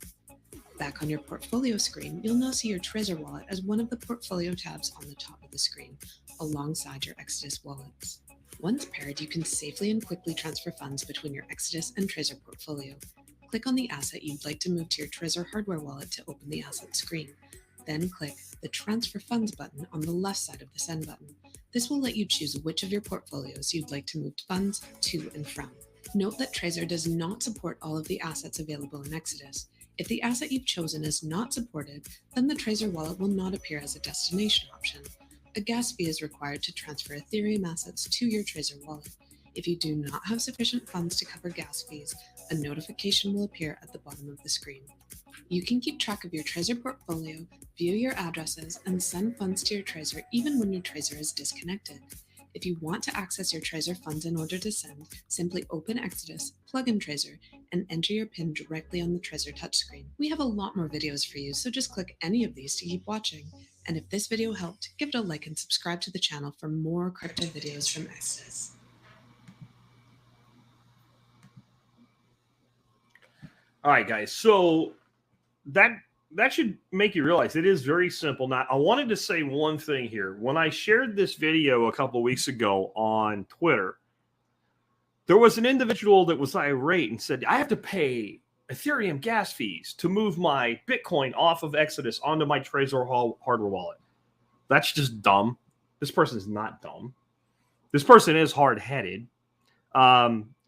Back on your portfolio screen, you'll now see your Trezor wallet as one of the portfolio tabs on the top of the screen, alongside your Exodus wallets. Once paired, you can safely and quickly transfer funds between your Exodus and Trezor portfolio. Click on the asset you'd like to move to your Trezor hardware wallet to open the asset screen. Then click the Transfer Funds button on the left side of the Send button. This will let you choose which of your portfolios you'd like to move funds to and from. Note that Trezor does not support all of the assets available in Exodus. If the asset you've chosen is not supported, then the Trezor wallet will not appear as a destination option. A gas fee is required to transfer Ethereum assets to your Trezor wallet. If you do not have sufficient funds to cover gas fees, a notification will appear at the bottom of the screen. You can keep track of your Trezor portfolio, view your addresses, and send funds to your Trezor even when your Trezor is disconnected. If you want to access your Trezor funds in order to send, simply open Exodus, plug in Trezor, and enter your PIN directly on the Trezor touchscreen. We have a lot more videos for you, so just click any of these to keep watching. And if this video helped, give it a like and subscribe to the channel for more crypto videos from Exodus. All right, guys. So that should make you realize it is very simple. Now, I wanted to say one thing here. When I shared this video a couple of weeks ago on Twitter, there was an individual that was irate and said, I have to pay Ethereum gas fees to move my Bitcoin off of Exodus onto my Trezor hardware wallet. That's just dumb. This person is not dumb. This person is hard-headed.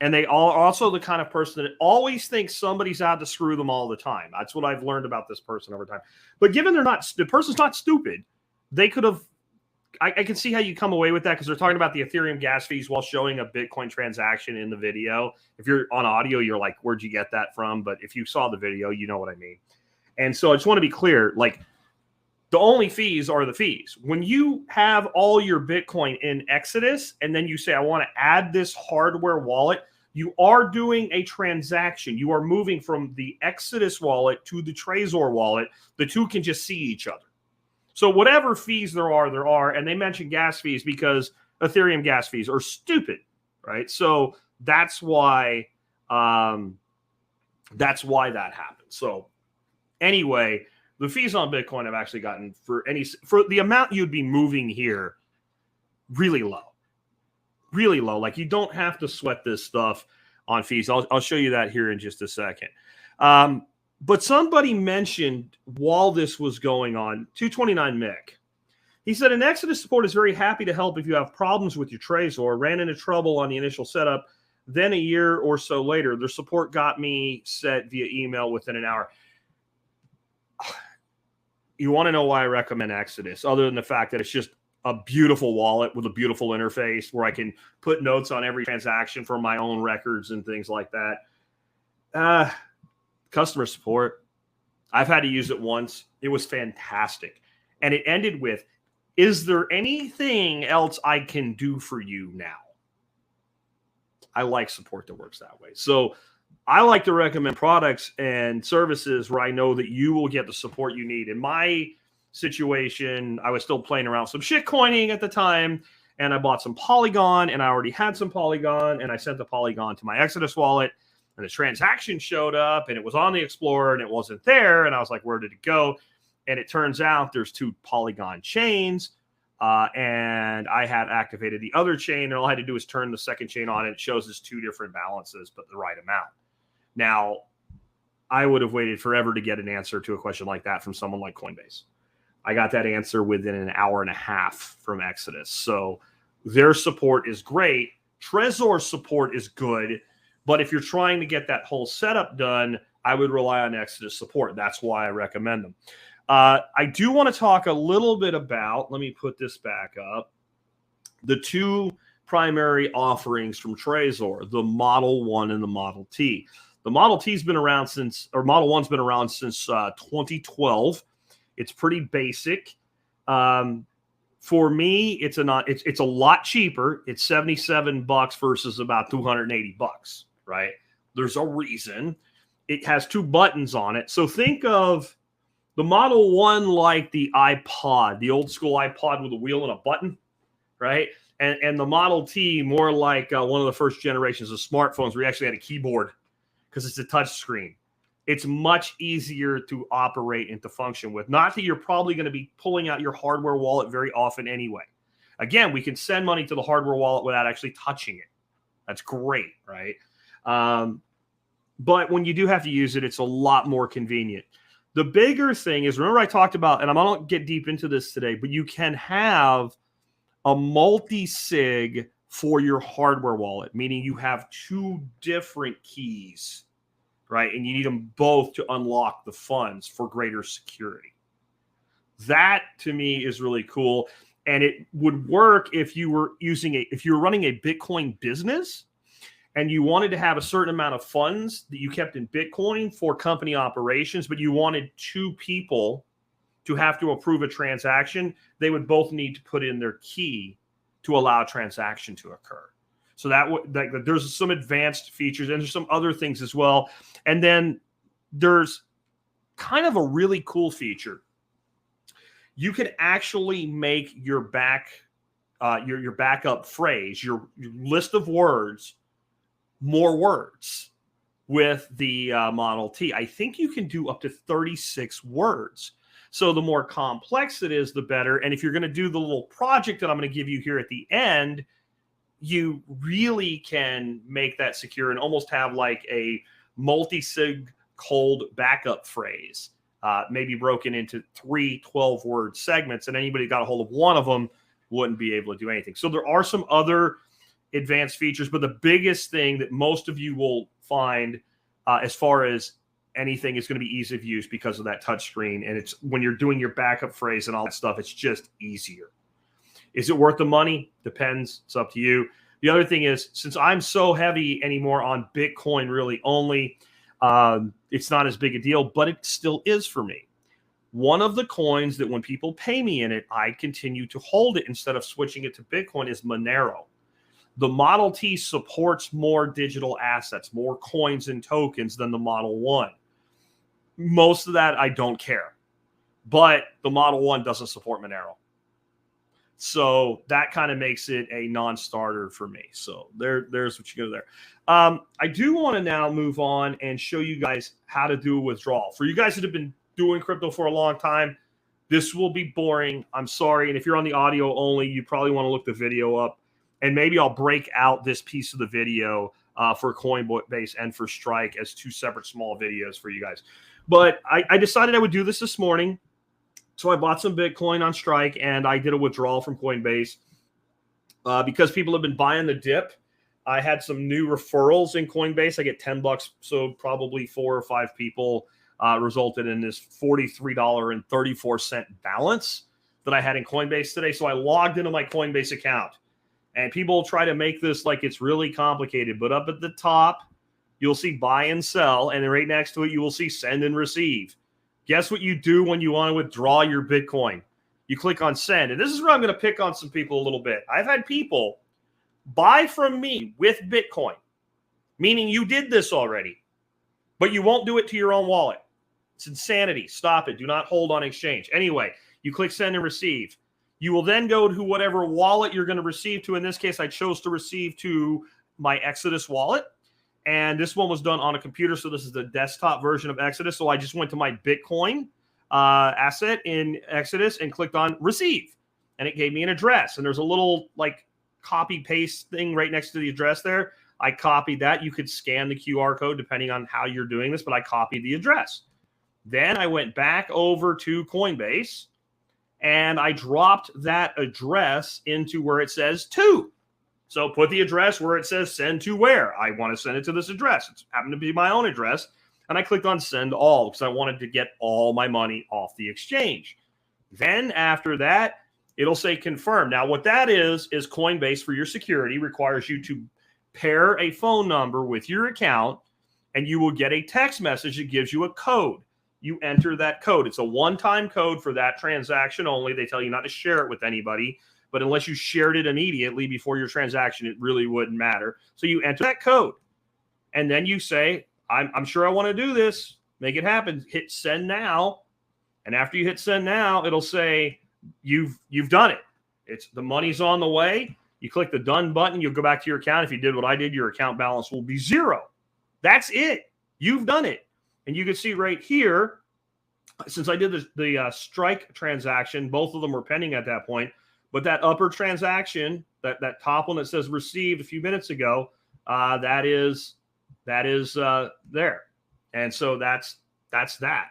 And they are also the kind of person that always thinks somebody's out to screw them all the time. That's what I've learned about this person over time. But given the person's not stupid, they could have, I can see how you come away with that because they're talking about the Ethereum gas fees while showing a Bitcoin transaction in the video. If you're on audio, you're like, where'd you get that from? But if you saw the video, you know what I mean. And so I just want to be clear, like, the only fees are the fees. When you have all your Bitcoin in Exodus and then you say, I want to add this hardware wallet, you are doing a transaction. You are moving from the Exodus wallet to the Trezor wallet. The two can just see each other. So whatever fees there are. And they mention gas fees because Ethereum gas fees are stupid, right? So that's why that happens. So anyway, the fees on Bitcoin I've actually gotten for the amount you'd be moving here really low. Really low. Like, you don't have to sweat this stuff on fees. I'll show you that here in just a second. But somebody mentioned while this was going on, 229 Mick. He said, an Exodus support is very happy to help if you have problems with your Trezor, ran into trouble on the initial setup, then a year or so later, their support got me set via email within an hour. You want to know why I recommend Exodus, other than the fact that it's just a beautiful wallet with a beautiful interface where I can put notes on every transaction for my own records and things like that. Customer support. I've had to use it once. It was fantastic. And it ended with, is there anything else I can do for you now? I like support that works that way. So I like to recommend products and services where I know that you will get the support you need. In my situation, I was still playing around with some shitcoining at the time, and I bought some Polygon, and I already had some Polygon, and I sent the Polygon to my Exodus wallet, and the transaction showed up, and it was on the Explorer, and it wasn't there, and I was like, where did it go? And it turns out there's two Polygon chains, and I had activated the other chain, and all I had to do was turn the second chain on, and it shows us two different balances, but the right amount. Now, I would have waited forever to get an answer to a question like that from someone like CoinBase. I got that answer within an hour and a half from Exodus. So their support is great. Trezor support is good. But if you're trying to get that whole setup done, I would rely on Exodus support. That's why I recommend them. I do want to talk a little bit about, let me put this back up, the two primary offerings from Trezor, the Model 1 and the Model T. The Model T's been around since, or Model 1's been around since 2012. It's pretty basic. For me, it's a lot cheaper. It's $77 versus about $280, right? There's a reason. It has two buttons on it. So think of the Model 1 like the iPod, the old school iPod with a wheel and a button, right? And the Model T more like one of the first generations of smartphones where you actually had a keyboard because it's a touch screen. It's much easier to operate and to function with. Not that you're probably going to be pulling out your hardware wallet very often anyway. Again, we can send money to the hardware wallet without actually touching it. That's great, right? But when you do have to use it, it's a lot more convenient. The bigger thing is, remember I talked about, and I'm not going to get deep into this today, but you can have a multi-sig for your hardware wallet, meaning you have two different keys, right? And you need them both to unlock the funds for greater security. That to me is really cool. And it would work if you were running a Bitcoin business and you wanted to have a certain amount of funds that you kept in Bitcoin for company operations, but you wanted two people to have to approve a transaction. They would both need to put in their key to allow a transaction to occur. So there's some advanced features, and there's some other things as well. And then there's kind of a really cool feature. You can actually make your backup phrase, your list of words, more words with the Model T. I think you can do up to 36 words. So the more complex it is, the better. And if you're going to do the little project that I'm going to give you here at the end, you really can make that secure and almost have like a multi-sig cold backup phrase, maybe broken into 3 12-word segments, and anybody got a hold of one of them wouldn't be able to do anything. So there are some other advanced features, but the biggest thing that most of you will find as far as anything is going to be ease of use because of that touch screen. And it's when you're doing your backup phrase and all that stuff, it's just easier. Is it worth the money? Depends. It's up to you. The other thing is, since I'm so heavy anymore on Bitcoin really only, it's not as big a deal, but it still is for me. One of the coins that when people pay me in it, I continue to hold it instead of switching it to Bitcoin is Monero. The Model T supports more digital assets, more coins and tokens than the Model 1. Most of that I don't care, but the Model 1 doesn't support Monero. So that kind of makes it a non-starter for me. So there's what you go there. I do want to now move on and show you guys how to do a withdrawal. For you guys that have been doing crypto for a long time, this will be boring. I'm sorry. And if you're on the audio only, you probably want to look the video up. And maybe I'll break out this piece of the video for CoinBase and for Strike as 2 separate small videos for you guys. But I decided I would do this morning. So I bought some Bitcoin on Strike and I did a withdrawal from CoinBase because people have been buying the dip. I had some new referrals in CoinBase. I get $10, so probably 4 or 5 people resulted in this $43.34 balance that I had in CoinBase today. So I logged into my CoinBase account. And people try to make this like it's really complicated. But up at the top, you'll see buy and sell. And then right next to it, you will see send and receive. Guess what you do when you want to withdraw your Bitcoin? You click on send. And this is where I'm going to pick on some people a little bit. I've had people buy from me with Bitcoin, meaning you did this already, but you won't do it to your own wallet. It's insanity. Stop it. Do not hold on exchange. Anyway, you click send and receive. You will then go to whatever wallet you're going to receive to. In this case, I chose to receive to my Exodus wallet. And this one was done on a computer. So this is the desktop version of Exodus. So I just went to my Bitcoin asset in Exodus and clicked on receive. And it gave me an address. And there's a little like copy paste thing right next to the address there. I copied that. You could scan the QR code depending on how you're doing this, but I copied the address. Then I went back over to CoinBase. And I dropped that address into where it says to. So put the address where it says send to where. I want to send it to this address. It happened to be my own address. And I clicked on send all because I wanted to get all my money off the exchange. Then after that, it'll say confirm. Now what that is Coinbase for your security requires you to pair a phone number with your account and you will get a text message that gives you a code. You enter that code. It's a one-time code for that transaction only. They tell you not to share it with anybody, but unless you shared it immediately before your transaction, it really wouldn't matter. So you enter that code, and then you say, I'm sure I want to do this. Make it happen. Hit send now, and after you hit send now, it'll say you've done it. It's the money's on the way. You click the done button. You'll go back to your account. If you did what I did, your account balance will be 0. That's it. You've done it. And you can see right here, since I did the Strike transaction, both of them were pending at that point. But that upper transaction, that top one that says received a few minutes ago, that is there. And so that's that.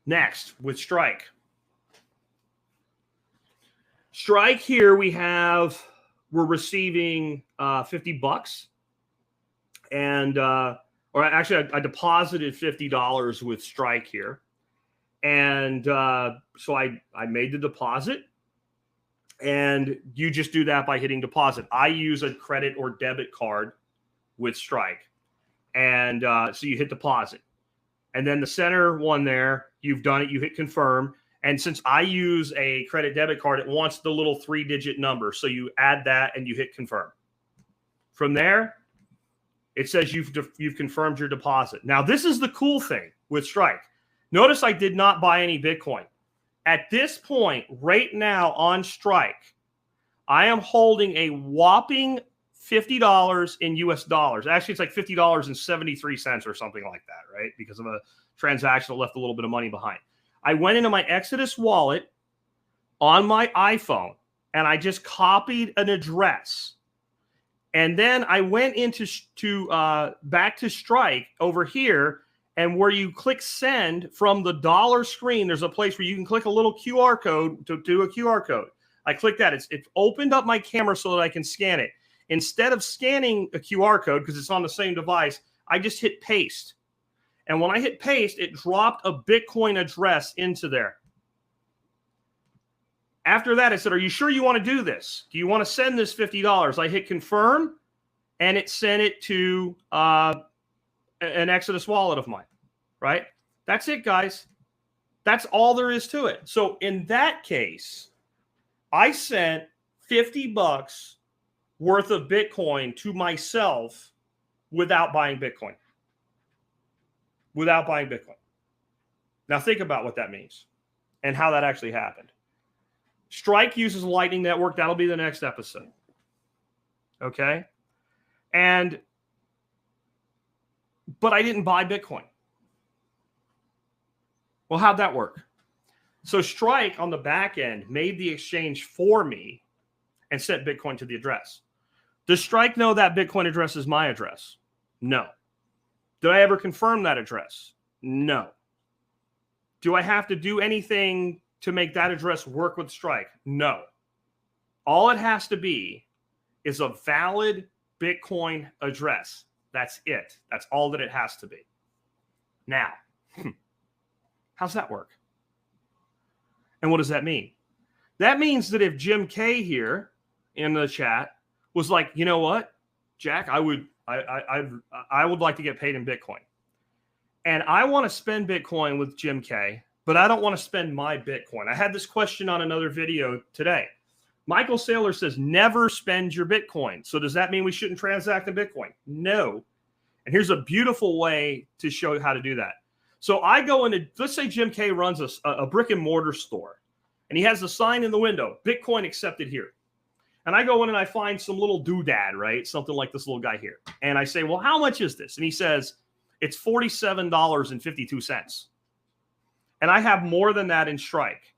Next, with Strike. Strike here, we're receiving $50. And, or actually, I deposited $50 with Strike here. And so I made the deposit. And you just do that by hitting deposit. I use a credit or debit card with Strike. And so you hit deposit. And then the center one there, you've done it, you hit confirm. And since I use a credit debit card, it wants the little 3-digit number. So you add that and you hit confirm. From there, it says you've confirmed your deposit. Now, this is the cool thing with Strike. Notice I did not buy any Bitcoin. At this point, right now on Strike, I am holding a whopping $50 in US dollars. Actually, it's like $50.73 or something like that, right? Because of a transaction that left a little bit of money behind. I went into my Exodus wallet on my iPhone and I just copied an address. And then I went into back to Strike over here, and where you click send from the dollar screen, there's a place where you can click a little QR code to do a QR code. I click that. It's opened up my camera so that I can scan it. Instead of scanning a QR code, because it's on the same device, I just hit paste. And when I hit paste, it dropped a Bitcoin address into there. After that, I said, are you sure you want to do this? Do you want to send this $50? I hit confirm, and it sent it to an Exodus wallet of mine, right? That's it, guys. That's all there is to it. So in that case, I sent $50 worth of Bitcoin to myself without buying Bitcoin. Without buying Bitcoin. Now think about what that means and how that actually happened. Strike uses Lightning Network. That'll be the next episode. Okay? But I didn't buy Bitcoin. Well, how'd that work? So Strike on the back end made the exchange for me and sent Bitcoin to the address. Does Strike know that Bitcoin address is my address? No. Did I ever confirm that address? No. Do I have to do anything to make that address work with Strike? No. All it has to be is a valid Bitcoin address. That's it. That's all that it has to be. Now, how's that work? And what does that mean? That means that if Jim K here in the chat was like, you know what, Jack, I would like to get paid in Bitcoin. And I want to spend Bitcoin with Jim K, but I don't want to spend my Bitcoin. I had this question on another video today. Michael Saylor says, never spend your Bitcoin. So does that mean we shouldn't transact in Bitcoin? No. And here's a beautiful way to show you how to do that. So I go into, let's say Jim K runs a brick and mortar store, and he has a sign in the window, Bitcoin accepted here. And I go in and I find some little doodad, right? Something like this little guy here. And I say, well, how much is this? And he says, it's $47.52. And I have more than that in Strike,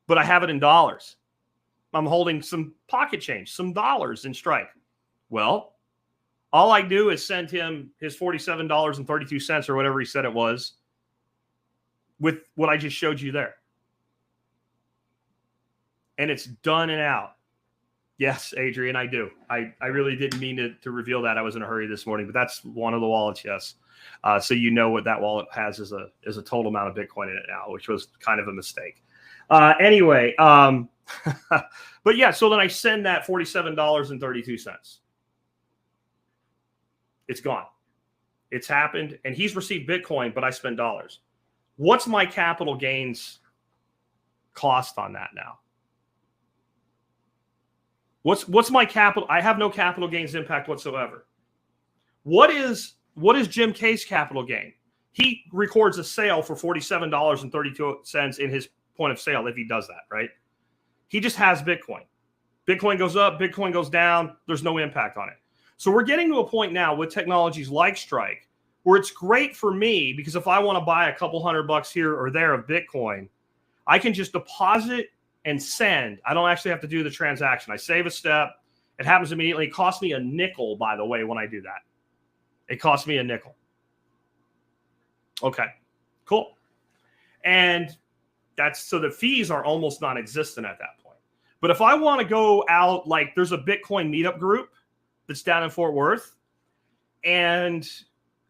but I have it in dollars. I'm holding some pocket change, some dollars in Strike. Well, all I do is send him his $47.32 or whatever he said it was with what I just showed you there. And it's done and out. Yes, Adrian, I do. I really didn't mean to reveal that. I was in a hurry this morning, but that's one of the wallets, yes. So you know what that wallet has is a total amount of Bitcoin in it now, which was kind of a mistake. Anyway, but yeah, so then I send that $47.32. It's gone. It's happened, and he's received Bitcoin, but I spent dollars. What's my capital gains cost on that now? What's my capital? I have no capital gains impact whatsoever. What is Jim K's capital gain? He records a sale for $47.32 in his point of sale if he does that, right? He just has Bitcoin. Bitcoin goes up, Bitcoin goes down. There's no impact on it. So we're getting to a point now with technologies like Strike where it's great for me because if I want to buy a couple $100 here or there of Bitcoin, I can just deposit and send. I don't actually have to do the transaction. I save a step. It happens immediately. It costs me a nickel, by the way, when I do that. It costs me a nickel. Okay, cool. And so the fees are almost non-existent at that point. But if I want to go out, like there's a Bitcoin meetup group that's down in Fort Worth. And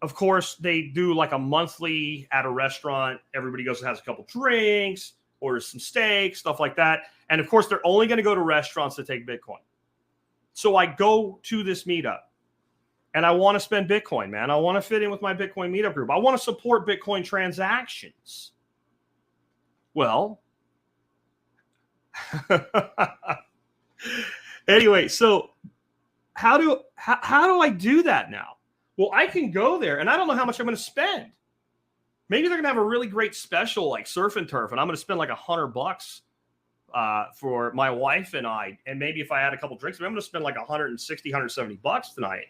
of course, they do like a monthly at a restaurant. Everybody goes and has a couple drinks, orders some steak, stuff like that. And of course, they're only going to go to restaurants that take Bitcoin. So I go to this meetup and I want to spend Bitcoin, man. I want to fit in with my Bitcoin meetup group. I want to support Bitcoin transactions. Well, anyway, so how do I do that now? Well, I can go there and I don't know how much I'm going to spend. Maybe they're going to have a really great special like surf and turf, and I'm going to spend like $100 for my wife and I. And maybe if I had a couple drinks, I'm going to spend like $160, $170 tonight.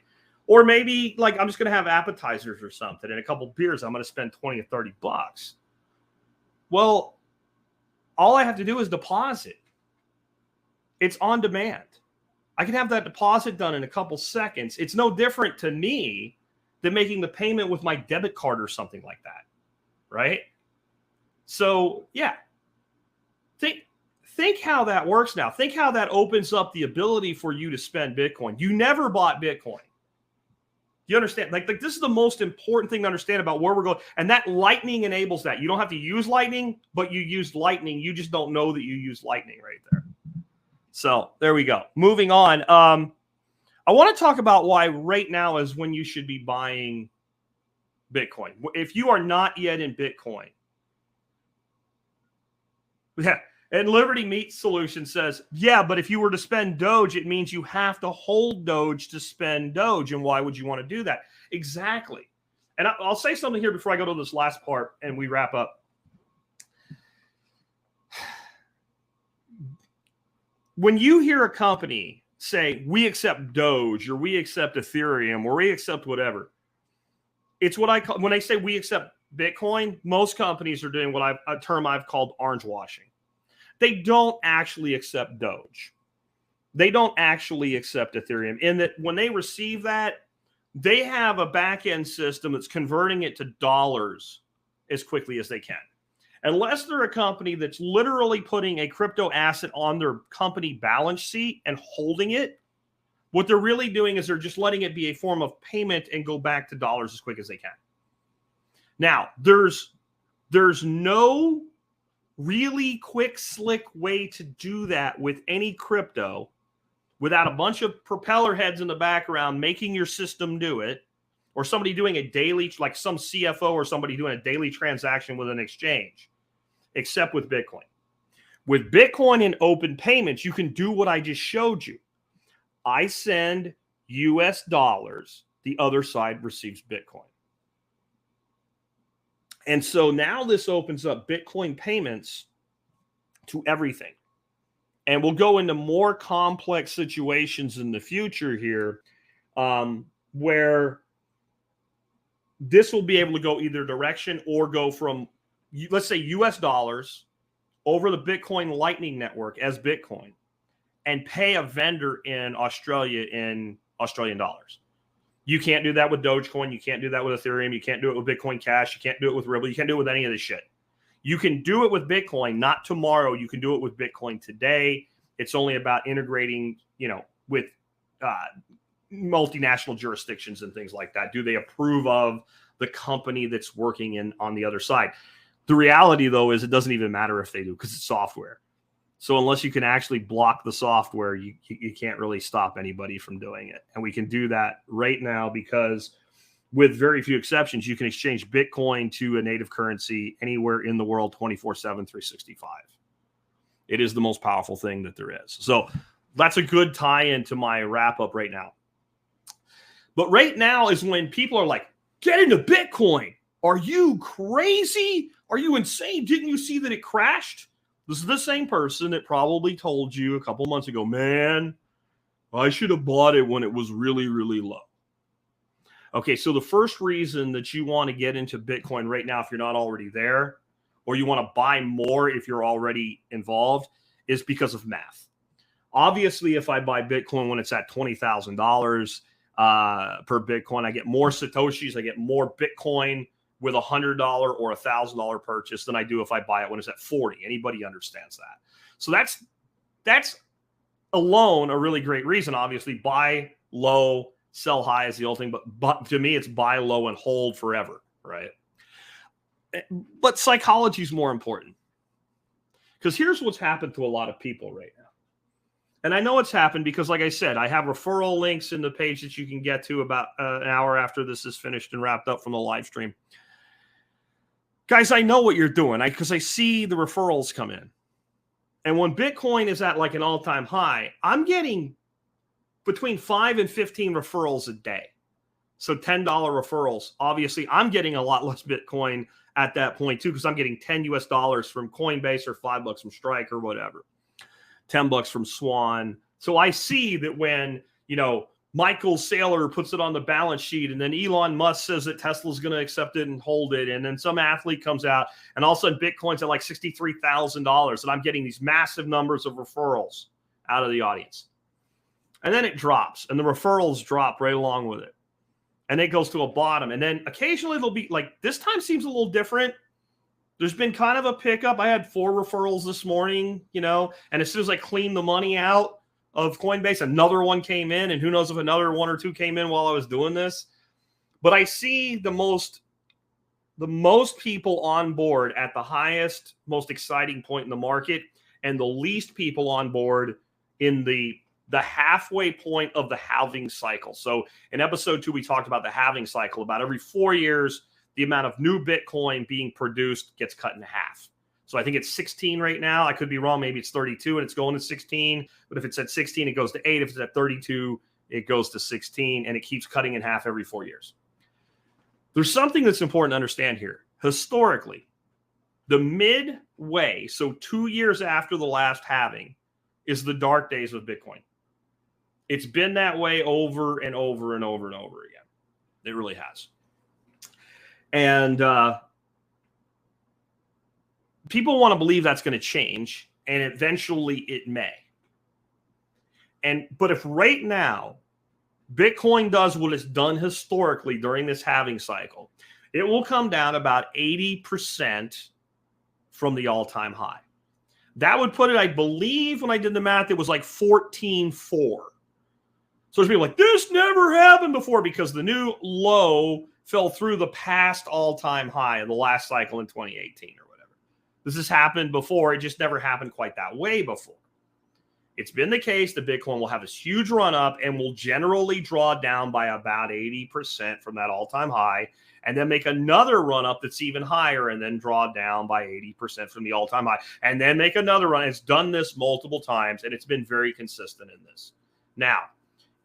Or maybe like I'm just going to have appetizers or something and a couple beers. I'm going to spend $20 or $30. Well, all I have to do is deposit. It's on demand. I can have that deposit done in a couple seconds. It's no different to me than making the payment with my debit card or something like that, right? So, yeah. Think how that works now. Think how that opens up the ability for you to spend Bitcoin. You never bought Bitcoin. You understand? Like this is the most important thing to understand about where we're going. And that Lightning enables that. You don't have to use Lightning, but you use Lightning. You just don't know that you use Lightning right there. So there we go. Moving on. I want to talk about why right now is when you should be buying Bitcoin. If you are not yet in Bitcoin. Yeah. And Liberty Meat Solution says, yeah, but if you were to spend Doge, it means you have to hold Doge to spend Doge. And why would you want to do that? Exactly. And I'll say something here before I go to this last part and we wrap up. When you hear a company say, we accept Doge or we accept Ethereum or we accept whatever, it's what I call, when they say we accept Bitcoin, most companies are doing a term I've called orange washing. They don't actually accept Doge. They don't actually accept Ethereum. In that when they receive that, they have a back-end system that's converting it to dollars as quickly as they can. Unless they're a company that's literally putting a crypto asset on their company balance sheet and holding it, what they're really doing is they're just letting it be a form of payment and go back to dollars as quick as they can. Now, there's no really quick, slick way to do that with any crypto without a bunch of propeller heads in the background making your system do it, or somebody doing a daily, like some CFO or somebody doing a daily transaction with an exchange, except with Bitcoin. With Bitcoin and open payments, you can do what I just showed you. I send US dollars, the other side receives Bitcoin. And so now this opens up Bitcoin payments to everything. And we'll go into more complex situations in the future here where this will be able to go either direction or go from, let's say, US dollars over the Bitcoin Lightning Network as Bitcoin and pay a vendor in Australia in Australian dollars. You can't do that with Dogecoin. You can't do that with Ethereum. You can't do it with Bitcoin Cash. You can't do it with Ripple. You can't do it with any of this shit. You can do it with Bitcoin, not tomorrow. You can do it with Bitcoin today. It's only about integrating, with multinational jurisdictions and things like that. Do they approve of the company that's working on the other side? The reality, though, is it doesn't even matter if they do because it's software. So unless you can actually block the software, you can't really stop anybody from doing it. And we can do that right now because with very few exceptions, you can exchange Bitcoin to a native currency anywhere in the world 24/7, 365. It is the most powerful thing that there is. So that's a good tie-in to my wrap-up right now. But right now is when people are like, get into Bitcoin. Are you crazy? Are you insane? Didn't you see that it crashed? This is the same person that probably told you a couple months ago, man, I should have bought it when it was really, really low. Okay, so the first reason that you want to get into Bitcoin right now, if you're not already there, or you want to buy more if you're already involved, is because of math. Obviously, if I buy Bitcoin when it's at $20,000 per Bitcoin, I get more Satoshis, I get more Bitcoin with $100 or $1,000 purchase than I do if I buy it when it's at 40. Anybody understands that? So that's alone a really great reason. Obviously, buy low, sell high is the old thing, but to me, it's buy low and hold forever, right? But psychology is more important, because here's what's happened to a lot of people right now. And I know it's happened because, like I said, I have referral links in the page that you can get to about an hour after this is finished and wrapped up from the live stream. Guys, I know what you're doing because I see the referrals come in. And when Bitcoin is at like an all-time high, I'm getting between 5 and 15 referrals a day. So $10 referrals. Obviously, I'm getting a lot less Bitcoin at that point too, because I'm getting $10 US from CoinBase or $5 from Strike or whatever. $10 from Swan. So I see that when, Michael Saylor puts it on the balance sheet, and then Elon Musk says that Tesla's going to accept it and hold it, and then some athlete comes out, and all of a sudden Bitcoin's at like $63,000, and I'm getting these massive numbers of referrals out of the audience. And then it drops, and the referrals drop right along with it. And it goes to a bottom. And then occasionally it'll be like, this time seems a little different. There's been kind of a pickup. I had 4 referrals this morning, and as soon as I cleaned the money out of CoinBase, another one came in, and who knows if another 1 or 2 came in while I was doing this. But I see the most people on board at the highest, most exciting point in the market, and the least people on board in the halfway point of the halving cycle. So in episode 2, we talked about the halving cycle. About every 4 years, the amount of new Bitcoin being produced gets cut in half. So I think it's 16 right now. I could be wrong. Maybe it's 32 and it's going to 16. But if it's at 16, it goes to 8. If it's at 32, it goes to 16. And it keeps cutting in half every 4 years. There's something that's important to understand here. Historically, the midway, so 2 years after the last halving, is the dark days of Bitcoin. It's been that way over and over and over and over again. It really has. And people want to believe that's going to change, and eventually it may. But if right now Bitcoin does what it's done historically during this halving cycle, it will come down about 80% from the all-time high. That would put it, I believe, when I did the math, it was like 14.4. So there's people like, this never happened before, because the new low fell through the past all-time high in the last cycle in 2018 or whatever. This has happened before. It just never happened quite that way before. It's been the case that Bitcoin will have this huge run up and will generally draw down by about 80% from that all-time high, and then make another run up that's even higher, and then draw down by 80% from the all-time high, and then make another run. It's done this multiple times, and it's been very consistent in this. Now,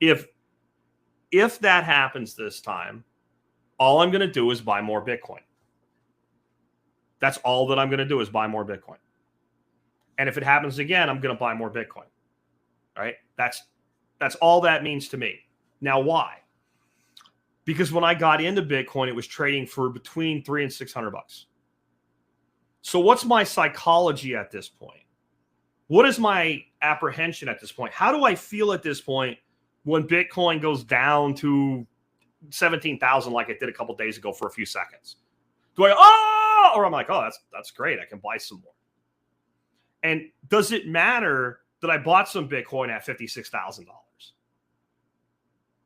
if that happens this time, all I'm going to do is buy more Bitcoin. That's all that I'm going to do is buy more Bitcoin. And if it happens again, I'm going to buy more Bitcoin. All right? That's all that means to me. Now, why? Because when I got into Bitcoin, it was trading for between $300 and $600. So what's my psychology at this point? What is my apprehension at this point? How do I feel at this point when Bitcoin goes down to 17,000 like it did a couple days ago for a few seconds? Do I, or I'm like, oh, that's great. I can buy some more. And does it matter that I bought some Bitcoin at $56,000?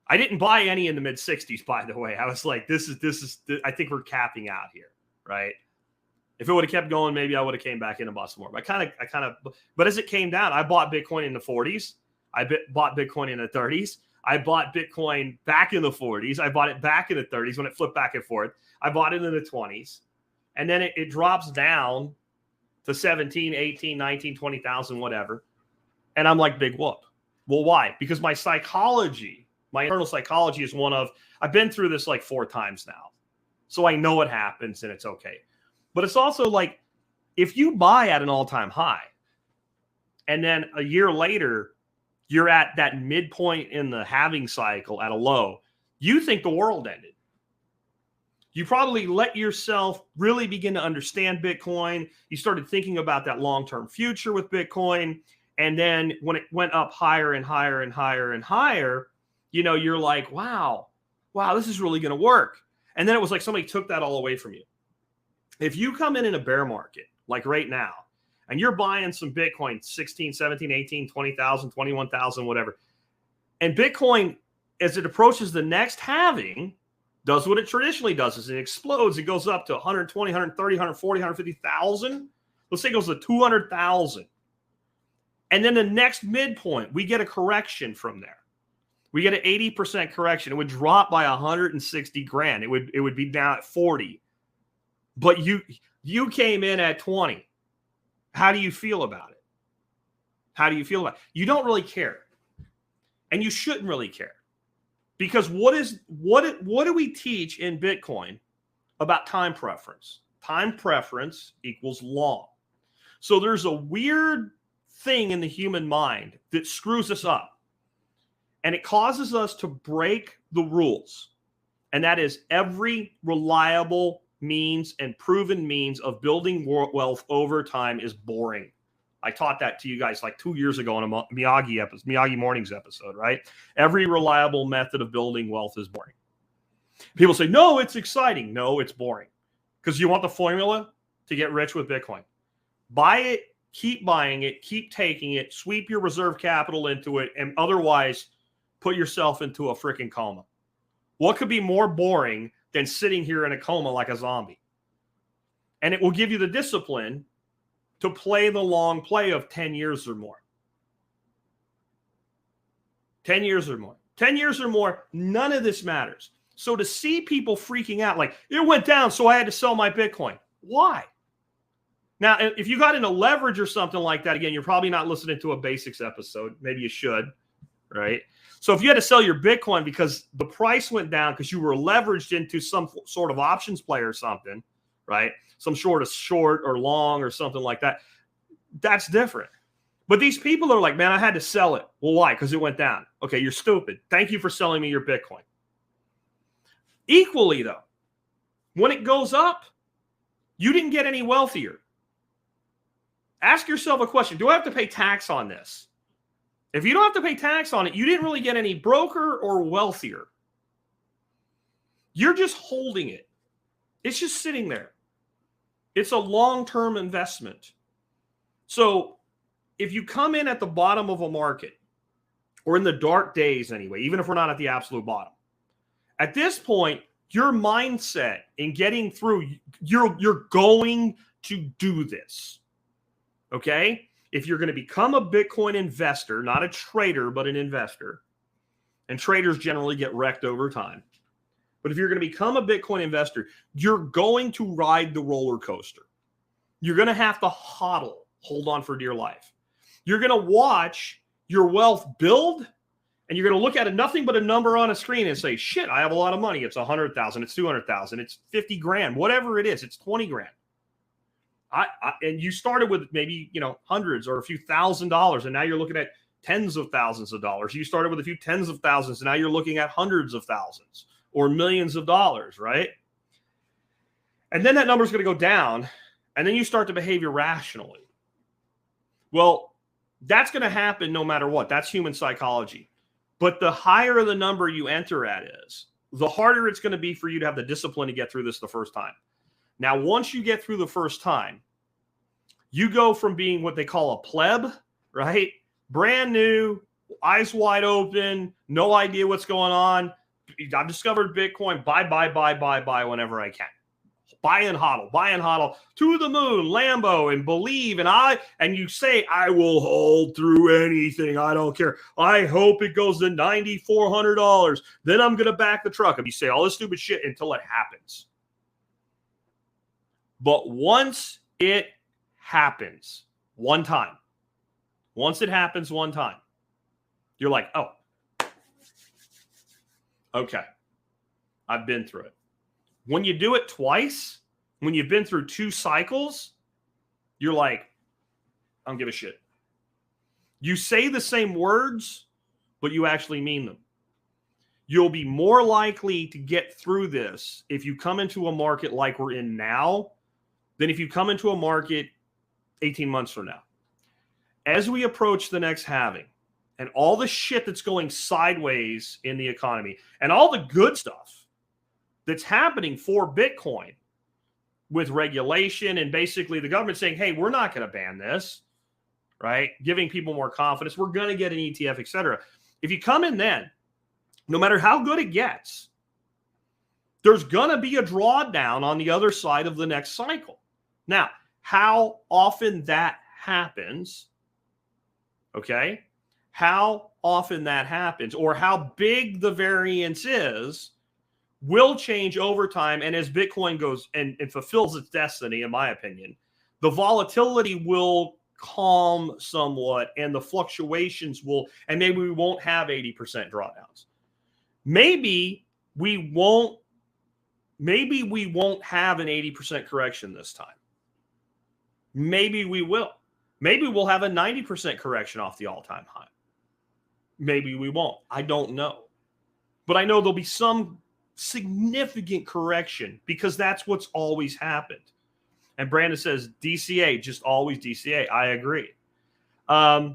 I didn't buy any in the mid 60s, by the way. I was like, this is, I think we're capping out here, right? If it would have kept going, maybe I would have came back in and bought some more. But as it came down, I bought Bitcoin in the 40s. I bought Bitcoin in the 30s. I bought Bitcoin back in the 40s. I bought it back in the 30s when it flipped back and forth. I bought it in the 20s. And then it drops down to 17, 18, 19, 20,000, whatever. And I'm like, big whoop. Well, why? Because my psychology, my internal psychology is one of, I've been through this like 4 times now. So I know what happens and it's okay. But it's also like, if you buy at an all-time high and then a year later, you're at that midpoint in the halving cycle at a low, you think the world ended. You probably let yourself really begin to understand Bitcoin. You started thinking about that long-term future with Bitcoin. And then when it went up higher and higher and higher and higher, you're like, wow, this is really going to work. And then it was like somebody took that all away from you. If you come in a bear market, like right now, and you're buying some Bitcoin, 16, 17, 18, 20,000, 21,000, whatever. And Bitcoin, as it approaches the next halving, does what it traditionally does is it explodes. It goes up to 120, 130, 140, 150,000. Let's say it goes to 200,000. And then the next midpoint, we get a correction from there. We get an 80% correction. It would drop by 160 grand. It would be down at 40. But you came in at 20. How do you feel about it? How do you feel about it? You don't really care. And you shouldn't really care. Because what do we teach in Bitcoin about time preference? Time preference equals long. So there's a weird thing in the human mind that screws us up. And it causes us to break the rules. And that is every reliable means and proven means of building wealth over time is boring. I taught that to you guys like 2 years ago on a Miyagi Mornings episode, right? Every reliable method of building wealth is boring. People say, no, it's exciting. No, it's boring. Because you want the formula to get rich with Bitcoin. Buy it, keep buying it, keep taking it, sweep your reserve capital into it, and otherwise put yourself into a freaking coma. What could be more boring than sitting here in a coma like a zombie? And it will give you the discipline to play the long play of 10 years or more. 10 years or more. 10 years or more, none of this matters. So to see people freaking out like, it went down, so I had to sell my Bitcoin. Why? Now, if you got into leverage or something like that, again, you're probably not listening to a basics episode. Maybe you should, right? So if you had to sell your Bitcoin because the price went down because you were leveraged into some sort of options play or something, right? Some sort of short or long or something like that, that's different. But these people are like, man, I had to sell it. Well, why? Because it went down. Okay, you're stupid. Thank you for selling me your Bitcoin. Equally, though, when it goes up, you didn't get any wealthier. Ask yourself a question. Do I have to pay tax on this? If you don't have to pay tax on it, you didn't really get any broker or wealthier. You're just holding it. It's just sitting there. It's a long-term investment. So if you come in at the bottom of a market, or in the dark days anyway, even if we're not at the absolute bottom, at this point, your mindset in getting through, you're going to do this. Okay? If you're going to become a Bitcoin investor, not a trader, but an investor, and traders generally get wrecked over time. But if you're going to become a Bitcoin investor, you're going to ride the roller coaster. You're going to have to hodl, hold on for dear life. You're going to watch your wealth build, and you're going to look at it, nothing but a number on a screen and say, shit, I have a lot of money. It's 100,000, it's 200,000, it's 50 grand, whatever it is, it's 20 grand. And you started with maybe, hundreds or a few $1,000s, and now you're looking at tens of thousands of dollars. You started with a few tens of thousands, and now you're looking at hundreds of thousands or millions of dollars, right? And then that number is going to go down, and then you start to behave irrationally. Well, that's going to happen no matter what. That's human psychology. But the higher the number you enter at is, the harder it's going to be for you to have the discipline to get through this the first time. Now, once you get through the first time, you go from being what they call a pleb, right? Brand new, eyes wide open, no idea what's going on. I've discovered Bitcoin, buy whenever I can. Buy and hodl to the moon, Lambo, and believe. And you say, I will hold through anything. I don't care. I hope it goes to $9,400. Then I'm going to back the truck. And you say all this stupid shit until it happens. But once it happens one time, you're like, oh, okay, I've been through it. When you do it twice, when you've been through 2 cycles, you're like, I don't give a shit. You say the same words, but you actually mean them. You'll be more likely to get through this if you come into a market like we're in now than if you come into a market 18 months from now. As we approach the next halving and all the shit that's going sideways in the economy and all the good stuff that's happening for Bitcoin, with regulation and basically the government saying, hey, we're not going to ban this, right? Giving people more confidence. We're going to get an ETF, et cetera. If you come in then, no matter how good it gets, there's going to be a drawdown on the other side of the next cycle. Now, how often that happens, okay, how often that happens or how big the variance is will change over time. And as Bitcoin goes and fulfills its destiny, in my opinion, the volatility will calm somewhat and the fluctuations will, and maybe we won't have 80% drawdowns. Maybe we won't have an 80% correction this time. Maybe we will. Maybe we'll have a 90% correction off the all-time high. Maybe we won't. I don't know. But I know there'll be some significant correction because that's what's always happened. And Brandon says DCA, just always DCA. I agree. Now,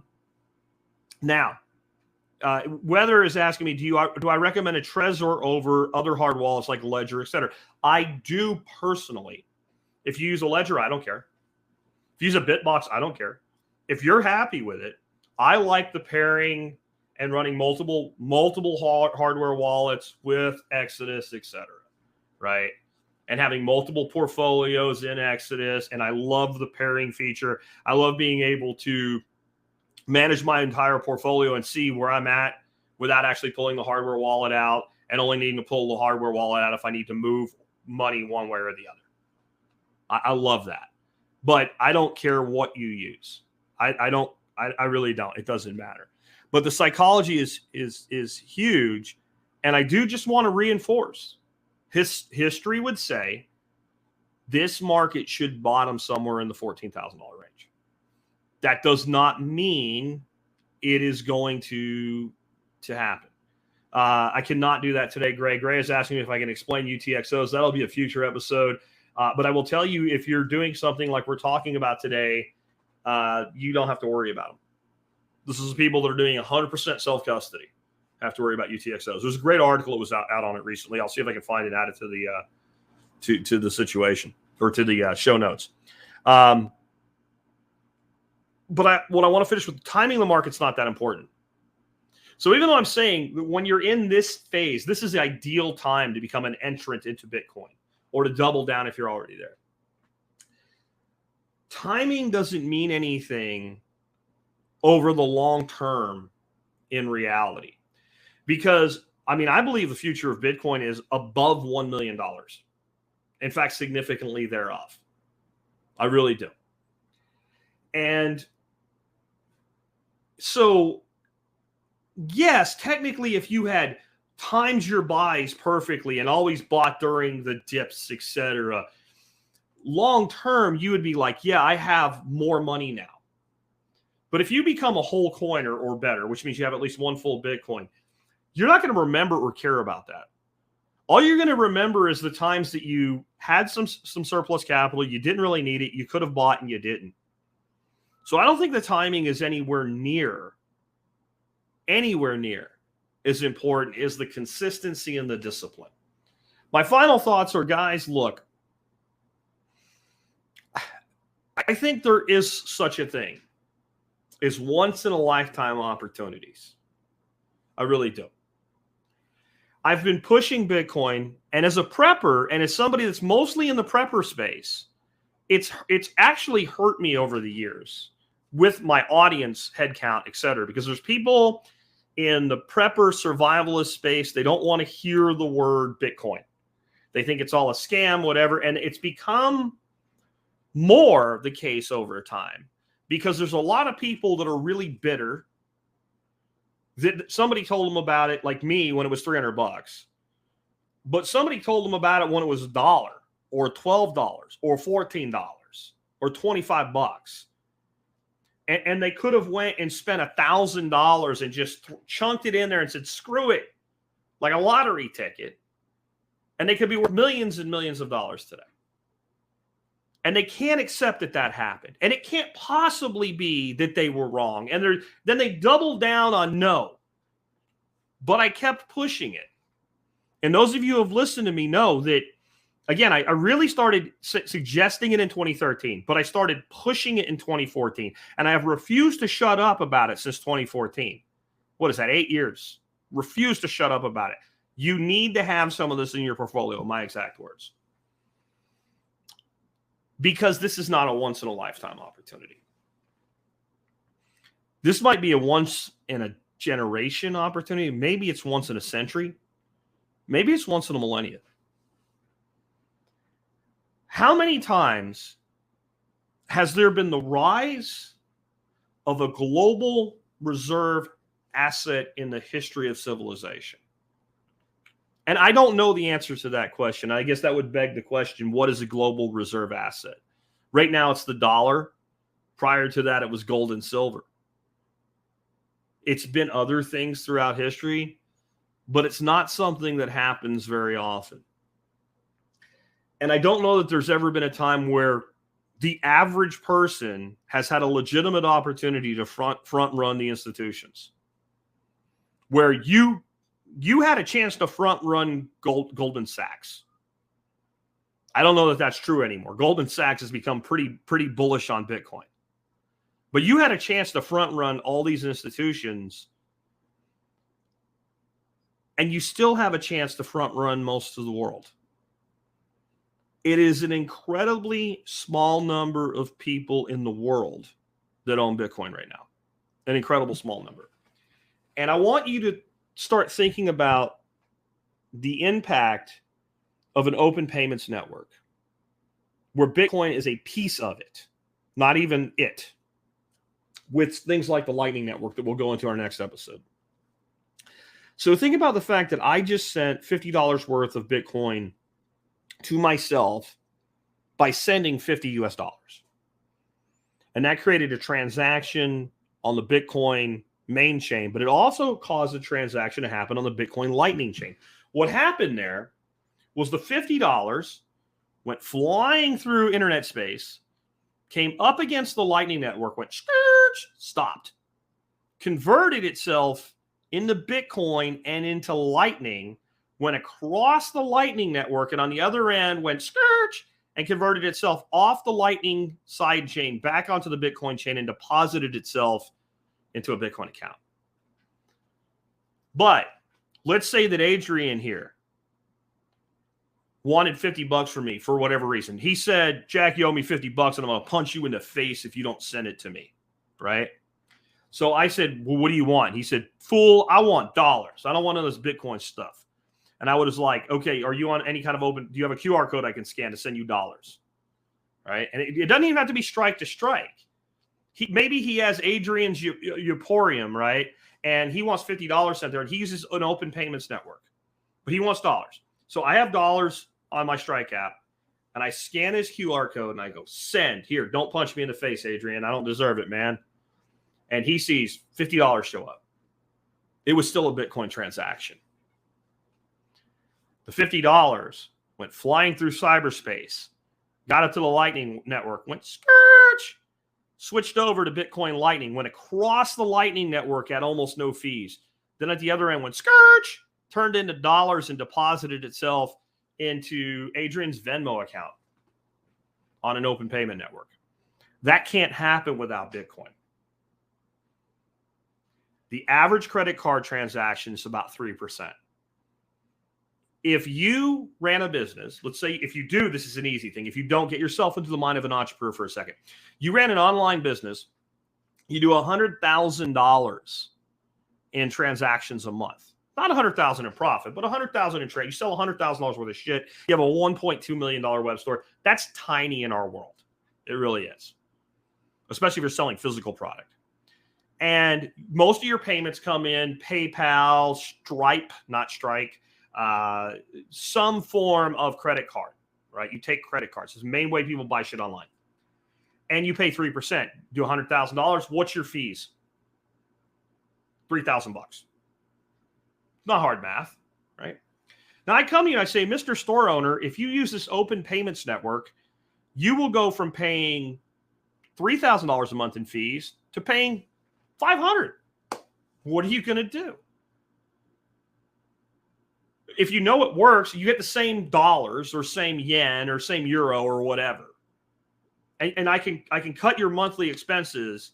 Weather is asking me, do I recommend a Trezor over other hard wallets like Ledger, et cetera? I do personally. If you use a Ledger, I don't care. If you use a Bitbox, I don't care. If you're happy with it, I like the pairing and running multiple hardware wallets with Exodus, et cetera, right? And having multiple portfolios in Exodus. And I love the pairing feature. I love being able to manage my entire portfolio and see where I'm at without actually pulling the hardware wallet out and only needing to pull the hardware wallet out if I need to move money one way or the other. I love that. But I don't care what you use. I really don't. It doesn't matter. But the psychology is huge. And I do just want to reinforce history would say this market should bottom somewhere in the $14,000 range. That does not mean it is going to happen. I cannot do that today, Gray. Gray is asking me if I can explain UTXOs. That'll be a future episode. But I will tell you, if you're doing something like we're talking about today, you don't have to worry about them. This is people that are doing 100% self-custody. Have to worry about UTXOs. There's a great article that was out on it recently. I'll see if I can find it, add it to the to the situation or to the show notes. But what I want to finish with, timing the market's not that important. So even though I'm saying when you're in this phase, this is the ideal time to become an entrant into Bitcoin or to double down if you're already there. Timing doesn't mean anything over the long term in reality. Because, I mean, I believe the future of Bitcoin is above $1 million. In fact, significantly thereof. I really do. And so, yes, technically, if you had timed your buys perfectly and always bought during the dips, etc., long term, you would be like, yeah, I have more money now. But if you become a whole coiner or better, which means you have at least one full Bitcoin, you're not going to remember or care about that. All you're going to remember is the times that you had some surplus capital, you didn't really need it, you could have bought and you didn't. So I don't think the timing is anywhere near as important as the consistency and the discipline. My final thoughts are, guys, look, I think there is such a thing as once-in-a-lifetime opportunities. I really do. I've been pushing Bitcoin, and as a prepper and as somebody that's mostly in the prepper space, it's actually hurt me over the years with my audience headcount, et cetera, because there's people in the prepper survivalist space, they don't want to hear the word Bitcoin. They think it's all a scam, whatever, and it's become more the case over time because there's a lot of people that are really bitter that somebody told them about it, like me, when it was $300, but somebody told them about it when it was $1 or $12 or $14 or $25. And they could have went and spent $1,000 and just chunked it in there and said, screw it, like a lottery ticket. And they could be worth millions and millions of dollars today. And they can't accept that happened. And it can't possibly be that they were wrong. And then they doubled down on no. But I kept pushing it. And those of you who have listened to me know that, Again, I really started suggesting it in 2013, but I started pushing it in 2014. And I have refused to shut up about it since 2014. What is that, 8 years? Refused to shut up about it. You need to have some of this in your portfolio, my exact words. Because this is not a once-in-a-lifetime opportunity. This might be a once-in-a-generation opportunity. Maybe it's once in a century. Maybe it's once in a millennia. How many times has there been the rise of a global reserve asset in the history of civilization? And I don't know the answer to that question. I guess that would beg the question, what is a global reserve asset? Right now, it's the dollar. Prior to that, it was gold and silver. It's been other things throughout history, but it's not something that happens very often. And I don't know that there's ever been a time where the average person has had a legitimate opportunity to front run the institutions, where you had a chance to front run Goldman Sachs. I don't know that that's true anymore. Goldman Sachs has become pretty bullish on Bitcoin. But you had a chance to front run all these institutions, and you still have a chance to front run most of the world. It is an incredibly small number of people in the world that own Bitcoin right now. An incredible small number. And I want you to start thinking about the impact of an open payments network where Bitcoin is a piece of it, not even it, with things like the Lightning Network that we'll go into our next episode. So think about the fact that I just sent $50 worth of Bitcoin to myself by sending $50 US. And that created a transaction on the Bitcoin main chain, but it also caused a transaction to happen on the Bitcoin Lightning chain. What happened there was the $50 went flying through internet space, came up against the Lightning Network, went stopped, converted itself into Bitcoin and into Lightning, went across the Lightning Network, and on the other end went and converted itself off the Lightning side chain back onto the Bitcoin chain and deposited itself into a Bitcoin account. But let's say that Adrian here wanted $50 from me for whatever reason. He said, Jack, you owe me $50 and I'm going to punch you in the face if you don't send it to me, right? So I said, well, what do you want? He said, fool, I want dollars. I don't want none of this Bitcoin stuff. And I was like, okay, are you on any kind of open, do you have a QR code I can scan to send you dollars? Right? And it doesn't even have to be strike to strike. Maybe he has Adrian's Euporium, right? And he wants $50 sent there, and he uses an open payments network. But he wants dollars. So I have dollars on my Strike app, and I scan his QR code, and I go, send. Here, don't punch me in the face, Adrian. I don't deserve it, man. And he sees $50 show up. It was still a Bitcoin transaction. The $50 went flying through cyberspace, got up to the Lightning Network, went switched over to Bitcoin Lightning, went across the Lightning Network at almost no fees. Then at the other end went turned into dollars and deposited itself into Adrian's Venmo account on an open payment network. That can't happen without Bitcoin. The average credit card transaction is about 3%. If you ran a business, let's say if you do, this is an easy thing. If you don't, get yourself into the mind of an entrepreneur for a second. You ran an online business. You do $100,000 in transactions a month. Not $100,000 in profit, but $100,000 in trade. You sell $100,000 worth of shit. You have a $1.2 million web store. That's tiny in our world. It really is. Especially if you're selling physical product. And most of your payments come in PayPal, Stripe, not Strike, some form of credit card, right? You take credit cards. It's the main way people buy shit online. And you pay 3%. Do $100,000. What's your fees? $3,000. Not hard math, right? Now I come to you and I say, Mr. Store Owner, if you use this open payments network, you will go from paying $3,000 a month in fees to paying $500. What are you going to do? If you know it works, you get the same dollars or same yen or same euro or whatever. And I can cut your monthly expenses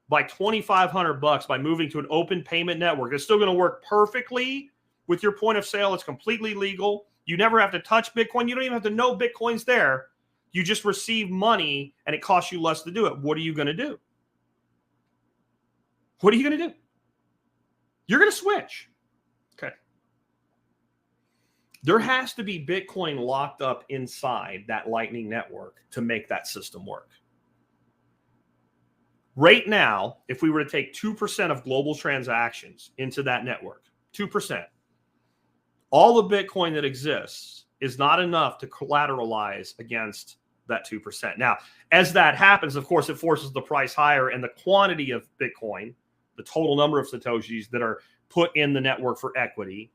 by $2,500 by moving to an open payment network. It's still going to work perfectly with your point of sale. It's completely legal. You never have to touch Bitcoin. You don't even have to know Bitcoin's there. You just receive money and it costs you less to do it. What are you going to do? What are you going to do? You're going to switch. Okay. There has to be Bitcoin locked up inside that Lightning Network to make that system work. Right now, if we were to take 2% of global transactions into that network, 2%, all the Bitcoin that exists is not enough to collateralize against that 2%. Now, as that happens, of course, it forces the price higher, and the quantity of Bitcoin, the total number of Satoshis that are put in the network for equity,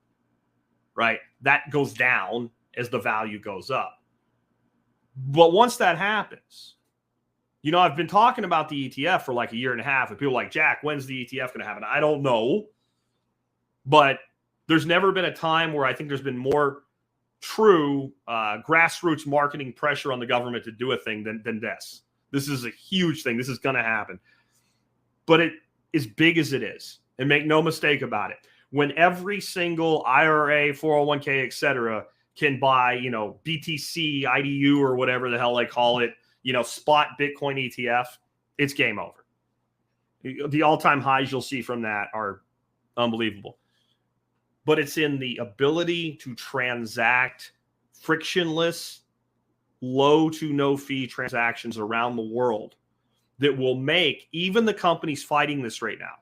right, that goes down as the value goes up. But once that happens, you know, I've been talking about the ETF for like a year and a half, and people are like, Jack, when's the ETF going to happen? I don't know. But there's never been a time where I think there's been more true grassroots marketing pressure on the government to do a thing than this. This is a huge thing. This is going to happen. But it as big as it is, and make no mistake about it, when every single IRA, 401k, et cetera, can buy, you know, BTC, IDU, or whatever the hell they call it, you know, spot Bitcoin ETF, it's game over. The all-time highs you'll see from that are unbelievable. But it's in the ability to transact frictionless, low to no fee transactions around the world that will make even the companies fighting this right now,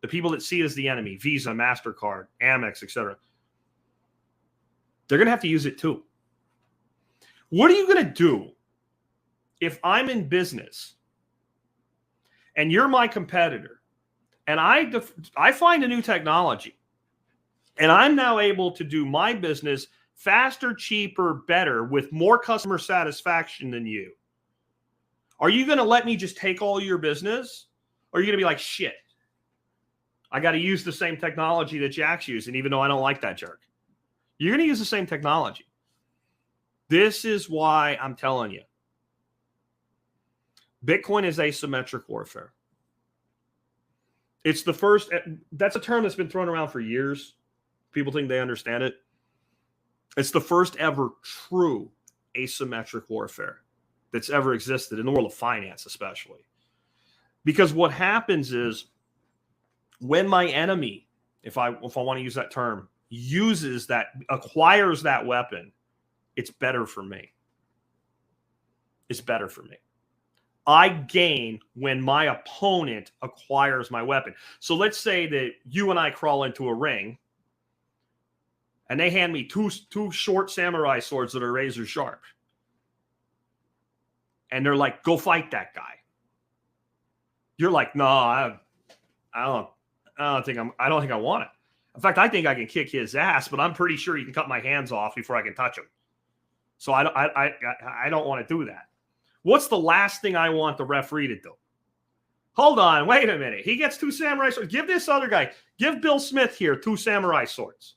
the people that see it as the enemy, Visa, MasterCard, Amex, etc., they're going to have to use it too. What are you going to do if I'm in business and you're my competitor and I find a new technology and I'm now able to do my business faster, cheaper, better, with more customer satisfaction than you? Are you going to let me just take all your business? Or are you going to be like, shit, I got to use the same technology that Jack's using, even though I don't like that jerk? You're going to use the same technology. This is why I'm telling you, Bitcoin is asymmetric warfare. It's the first, that's a term that's been thrown around for years. People think they understand it. It's the first ever true asymmetric warfare that's ever existed in the world of finance, especially. Because what happens is when my enemy, if I want to use that term, acquires that weapon, it's better for me. It's better for me. I gain when my opponent acquires my weapon. So let's say that you and I crawl into a ring and they hand me two short samurai swords that are razor sharp. And they're like, go fight that guy. You're like, no, I don't think I want it. In fact, I think I can kick his ass, but I'm pretty sure he can cut my hands off before I can touch him. So I don't want to do that. What's the last thing I want the referee to do? Hold on, wait a minute. He gets 2 samurai swords. Give this other guy, give Bill Smith here 2 samurai swords.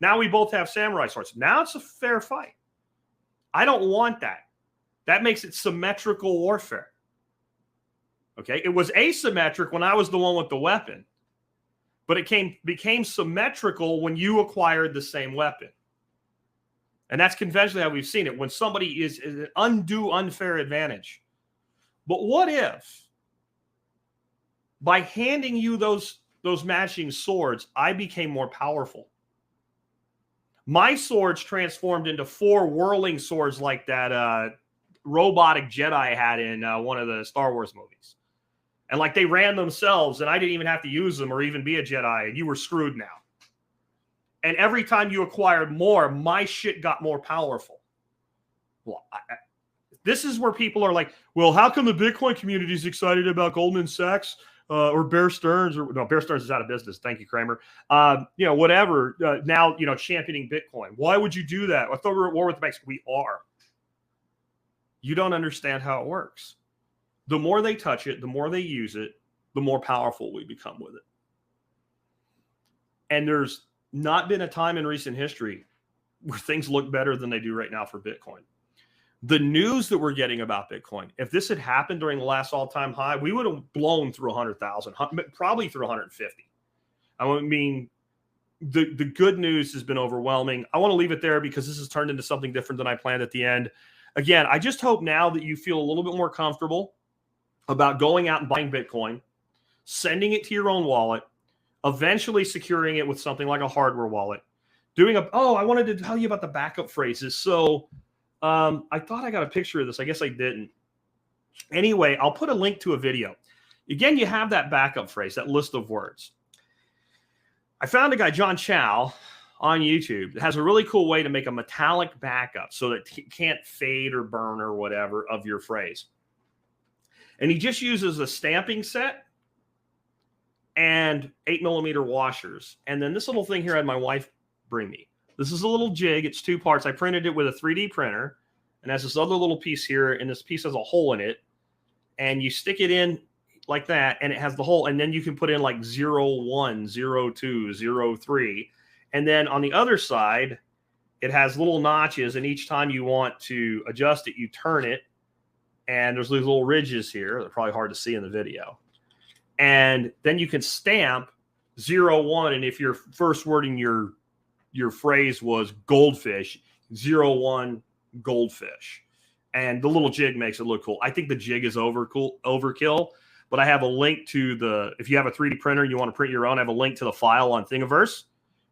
Now we both have samurai swords. Now it's a fair fight. I don't want that. That makes it symmetrical warfare. Okay, it was asymmetric when I was the one with the weapon, but it became symmetrical when you acquired the same weapon. And that's conventionally how we've seen it, when somebody is an undue, unfair advantage. But what if, by handing you those matching swords, I became more powerful? My swords transformed into 4 whirling swords like that robotic Jedi had in one of the Star Wars movies. And like they ran themselves, and I didn't even have to use them or even be a Jedi, and you were screwed now. And every time you acquired more, my shit got more powerful. Well, this is where people are like, well, how come the Bitcoin community is excited about Goldman Sachs or Bear Stearns? Or no, Bear Stearns is out of business. Thank you, Kramer. Whatever. Now, championing Bitcoin. Why would you do that? I thought we were at war with the banks. We are. You don't understand how it works. The more they touch it, the more they use it, the more powerful we become with it. And there's not been a time in recent history where things look better than they do right now for Bitcoin. The news that we're getting about Bitcoin, if this had happened during the last all-time high, we would have blown through 100,000, probably through 150. I mean, the good news has been overwhelming. I want to leave it there because this has turned into something different than I planned at the end. Again, I just hope now that you feel a little bit more comfortable about going out and buying Bitcoin, sending it to your own wallet, eventually securing it with something like a hardware wallet, I wanted to tell you about the backup phrases. So I thought I got a picture of this. I guess I didn't. Anyway, I'll put a link to a video. Again, you have that backup phrase, that list of words. I found a guy, John Chow, on YouTube that has a really cool way to make a metallic backup so that it can't fade or burn or whatever of your phrase. And he just uses a stamping set and 8mm washers. And then this little thing here I had my wife bring me. This is a little jig. It's 2 parts. I printed it with a 3D printer and has this other little piece here. And this piece has a hole in it. And you stick it in like that. And it has the hole. And then you can put in like 01, 02, 03. And then on the other side, it has little notches. And each time you want to adjust it, you turn it. And there's these little ridges here. They're probably hard to see in the video. And then you can stamp 01. And if your first word in your phrase was goldfish, 01 goldfish. And the little jig makes it look cool. I think the jig is overkill, but I have a link to if you have a 3D printer and you want to print your own, I have a link to the file on Thingiverse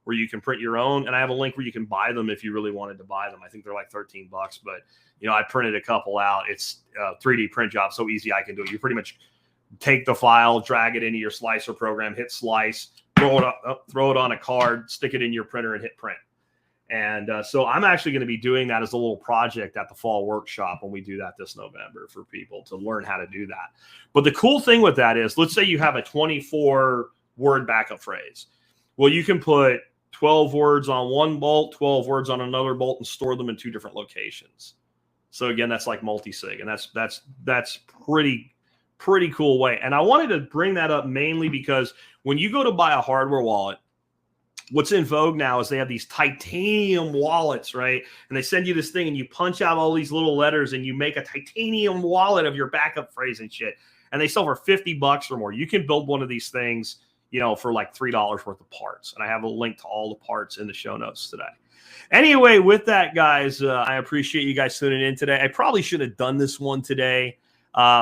where you can print your own. And I have a link where you can buy them if you really wanted to buy them. I think they're like $13, but I printed a couple out. It's a 3D print job. So easy I can do it. You pretty much take the file, drag it into your slicer program, hit slice, throw it on a card, stick it in your printer and hit print. And so I'm actually going to be doing that as a little project at the fall workshop when we do that this November for people to learn how to do that. But the cool thing with that is, let's say you have a 24-word backup phrase. Well, you can put 12 words on one bolt, 12 words on another bolt, and store them in 2 different locations. So again, that's like multi-sig, and that's pretty cool way. And I wanted to bring that up mainly because when you go to buy a hardware wallet, what's in vogue now is they have these titanium wallets, right? And they send you this thing and you punch out all these little letters and you make a titanium wallet of your backup phrase and shit. And they sell for $50 or more. You can build one of these things, for like $3 worth of parts. And I have a link to all the parts in the show notes today. Anyway, with that, guys, I appreciate you guys tuning in today. I probably should have done this one today.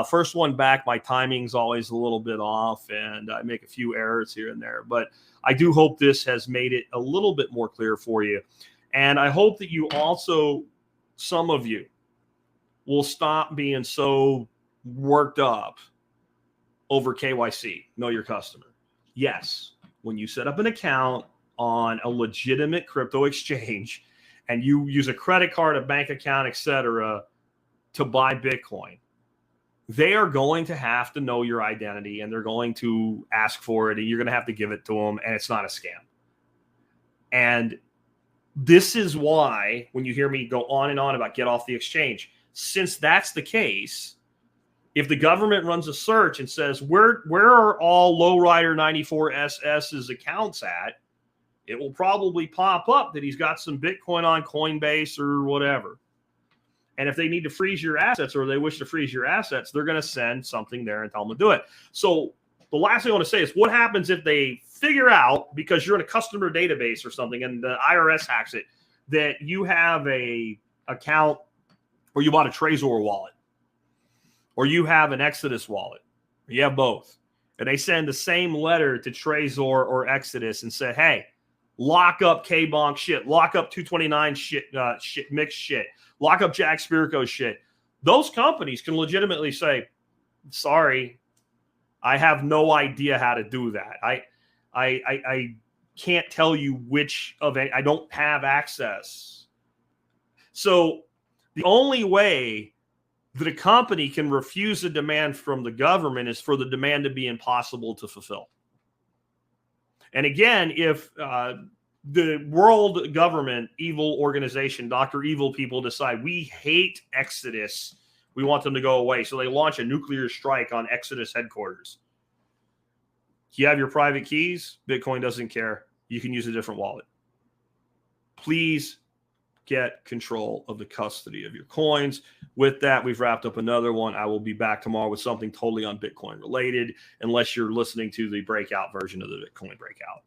First one back, my timing's always a little bit off and I make a few errors here and there, but I do hope this has made it a little bit more clear for you. And I hope that you also, some of you, will stop being so worked up over KYC, know your customer. Yes, when you set up an account on a legitimate crypto exchange and you use a credit card, a bank account, etc., to buy Bitcoin, they are going to have to know your identity and they're going to ask for it and you're going to have to give it to them, and it's not a scam. And this is why when you hear me go on and on about get off the exchange, since that's the case, if the government runs a search and says, where are all Lowrider 94SS's accounts at, it will probably pop up that he's got some Bitcoin on CoinBase or whatever. And if they need to freeze your assets or they wish to freeze your assets, they're going to send something there and tell them to do it. So the last thing I want to say is, what happens if they figure out, because you're in a customer database or something and the IRS hacks it, that you have a account or you bought a Trezor wallet or you have an Exodus wallet, or you have both, and they send the same letter to Trezor or Exodus and say, hey, lock up K-Bonk shit, lock up 229 shit, mixed shit, lock up Jack Spirko shit. Those companies can legitimately say, sorry, I have no idea how to do that. I can't tell you which of any, I don't have access. So the only way that a company can refuse a demand from the government is for the demand to be impossible to fulfill. And again, if the world government, evil organization, Dr. Evil people decide we hate Exodus, we want them to go away, so they launch a nuclear strike on Exodus headquarters. You have your private keys. Bitcoin doesn't care. You can use a different wallet. Please get control of the custody of your coins. With that, we've wrapped up another one. I will be back tomorrow with something totally on Bitcoin related, unless you're listening to the breakout version of the Bitcoin Breakout.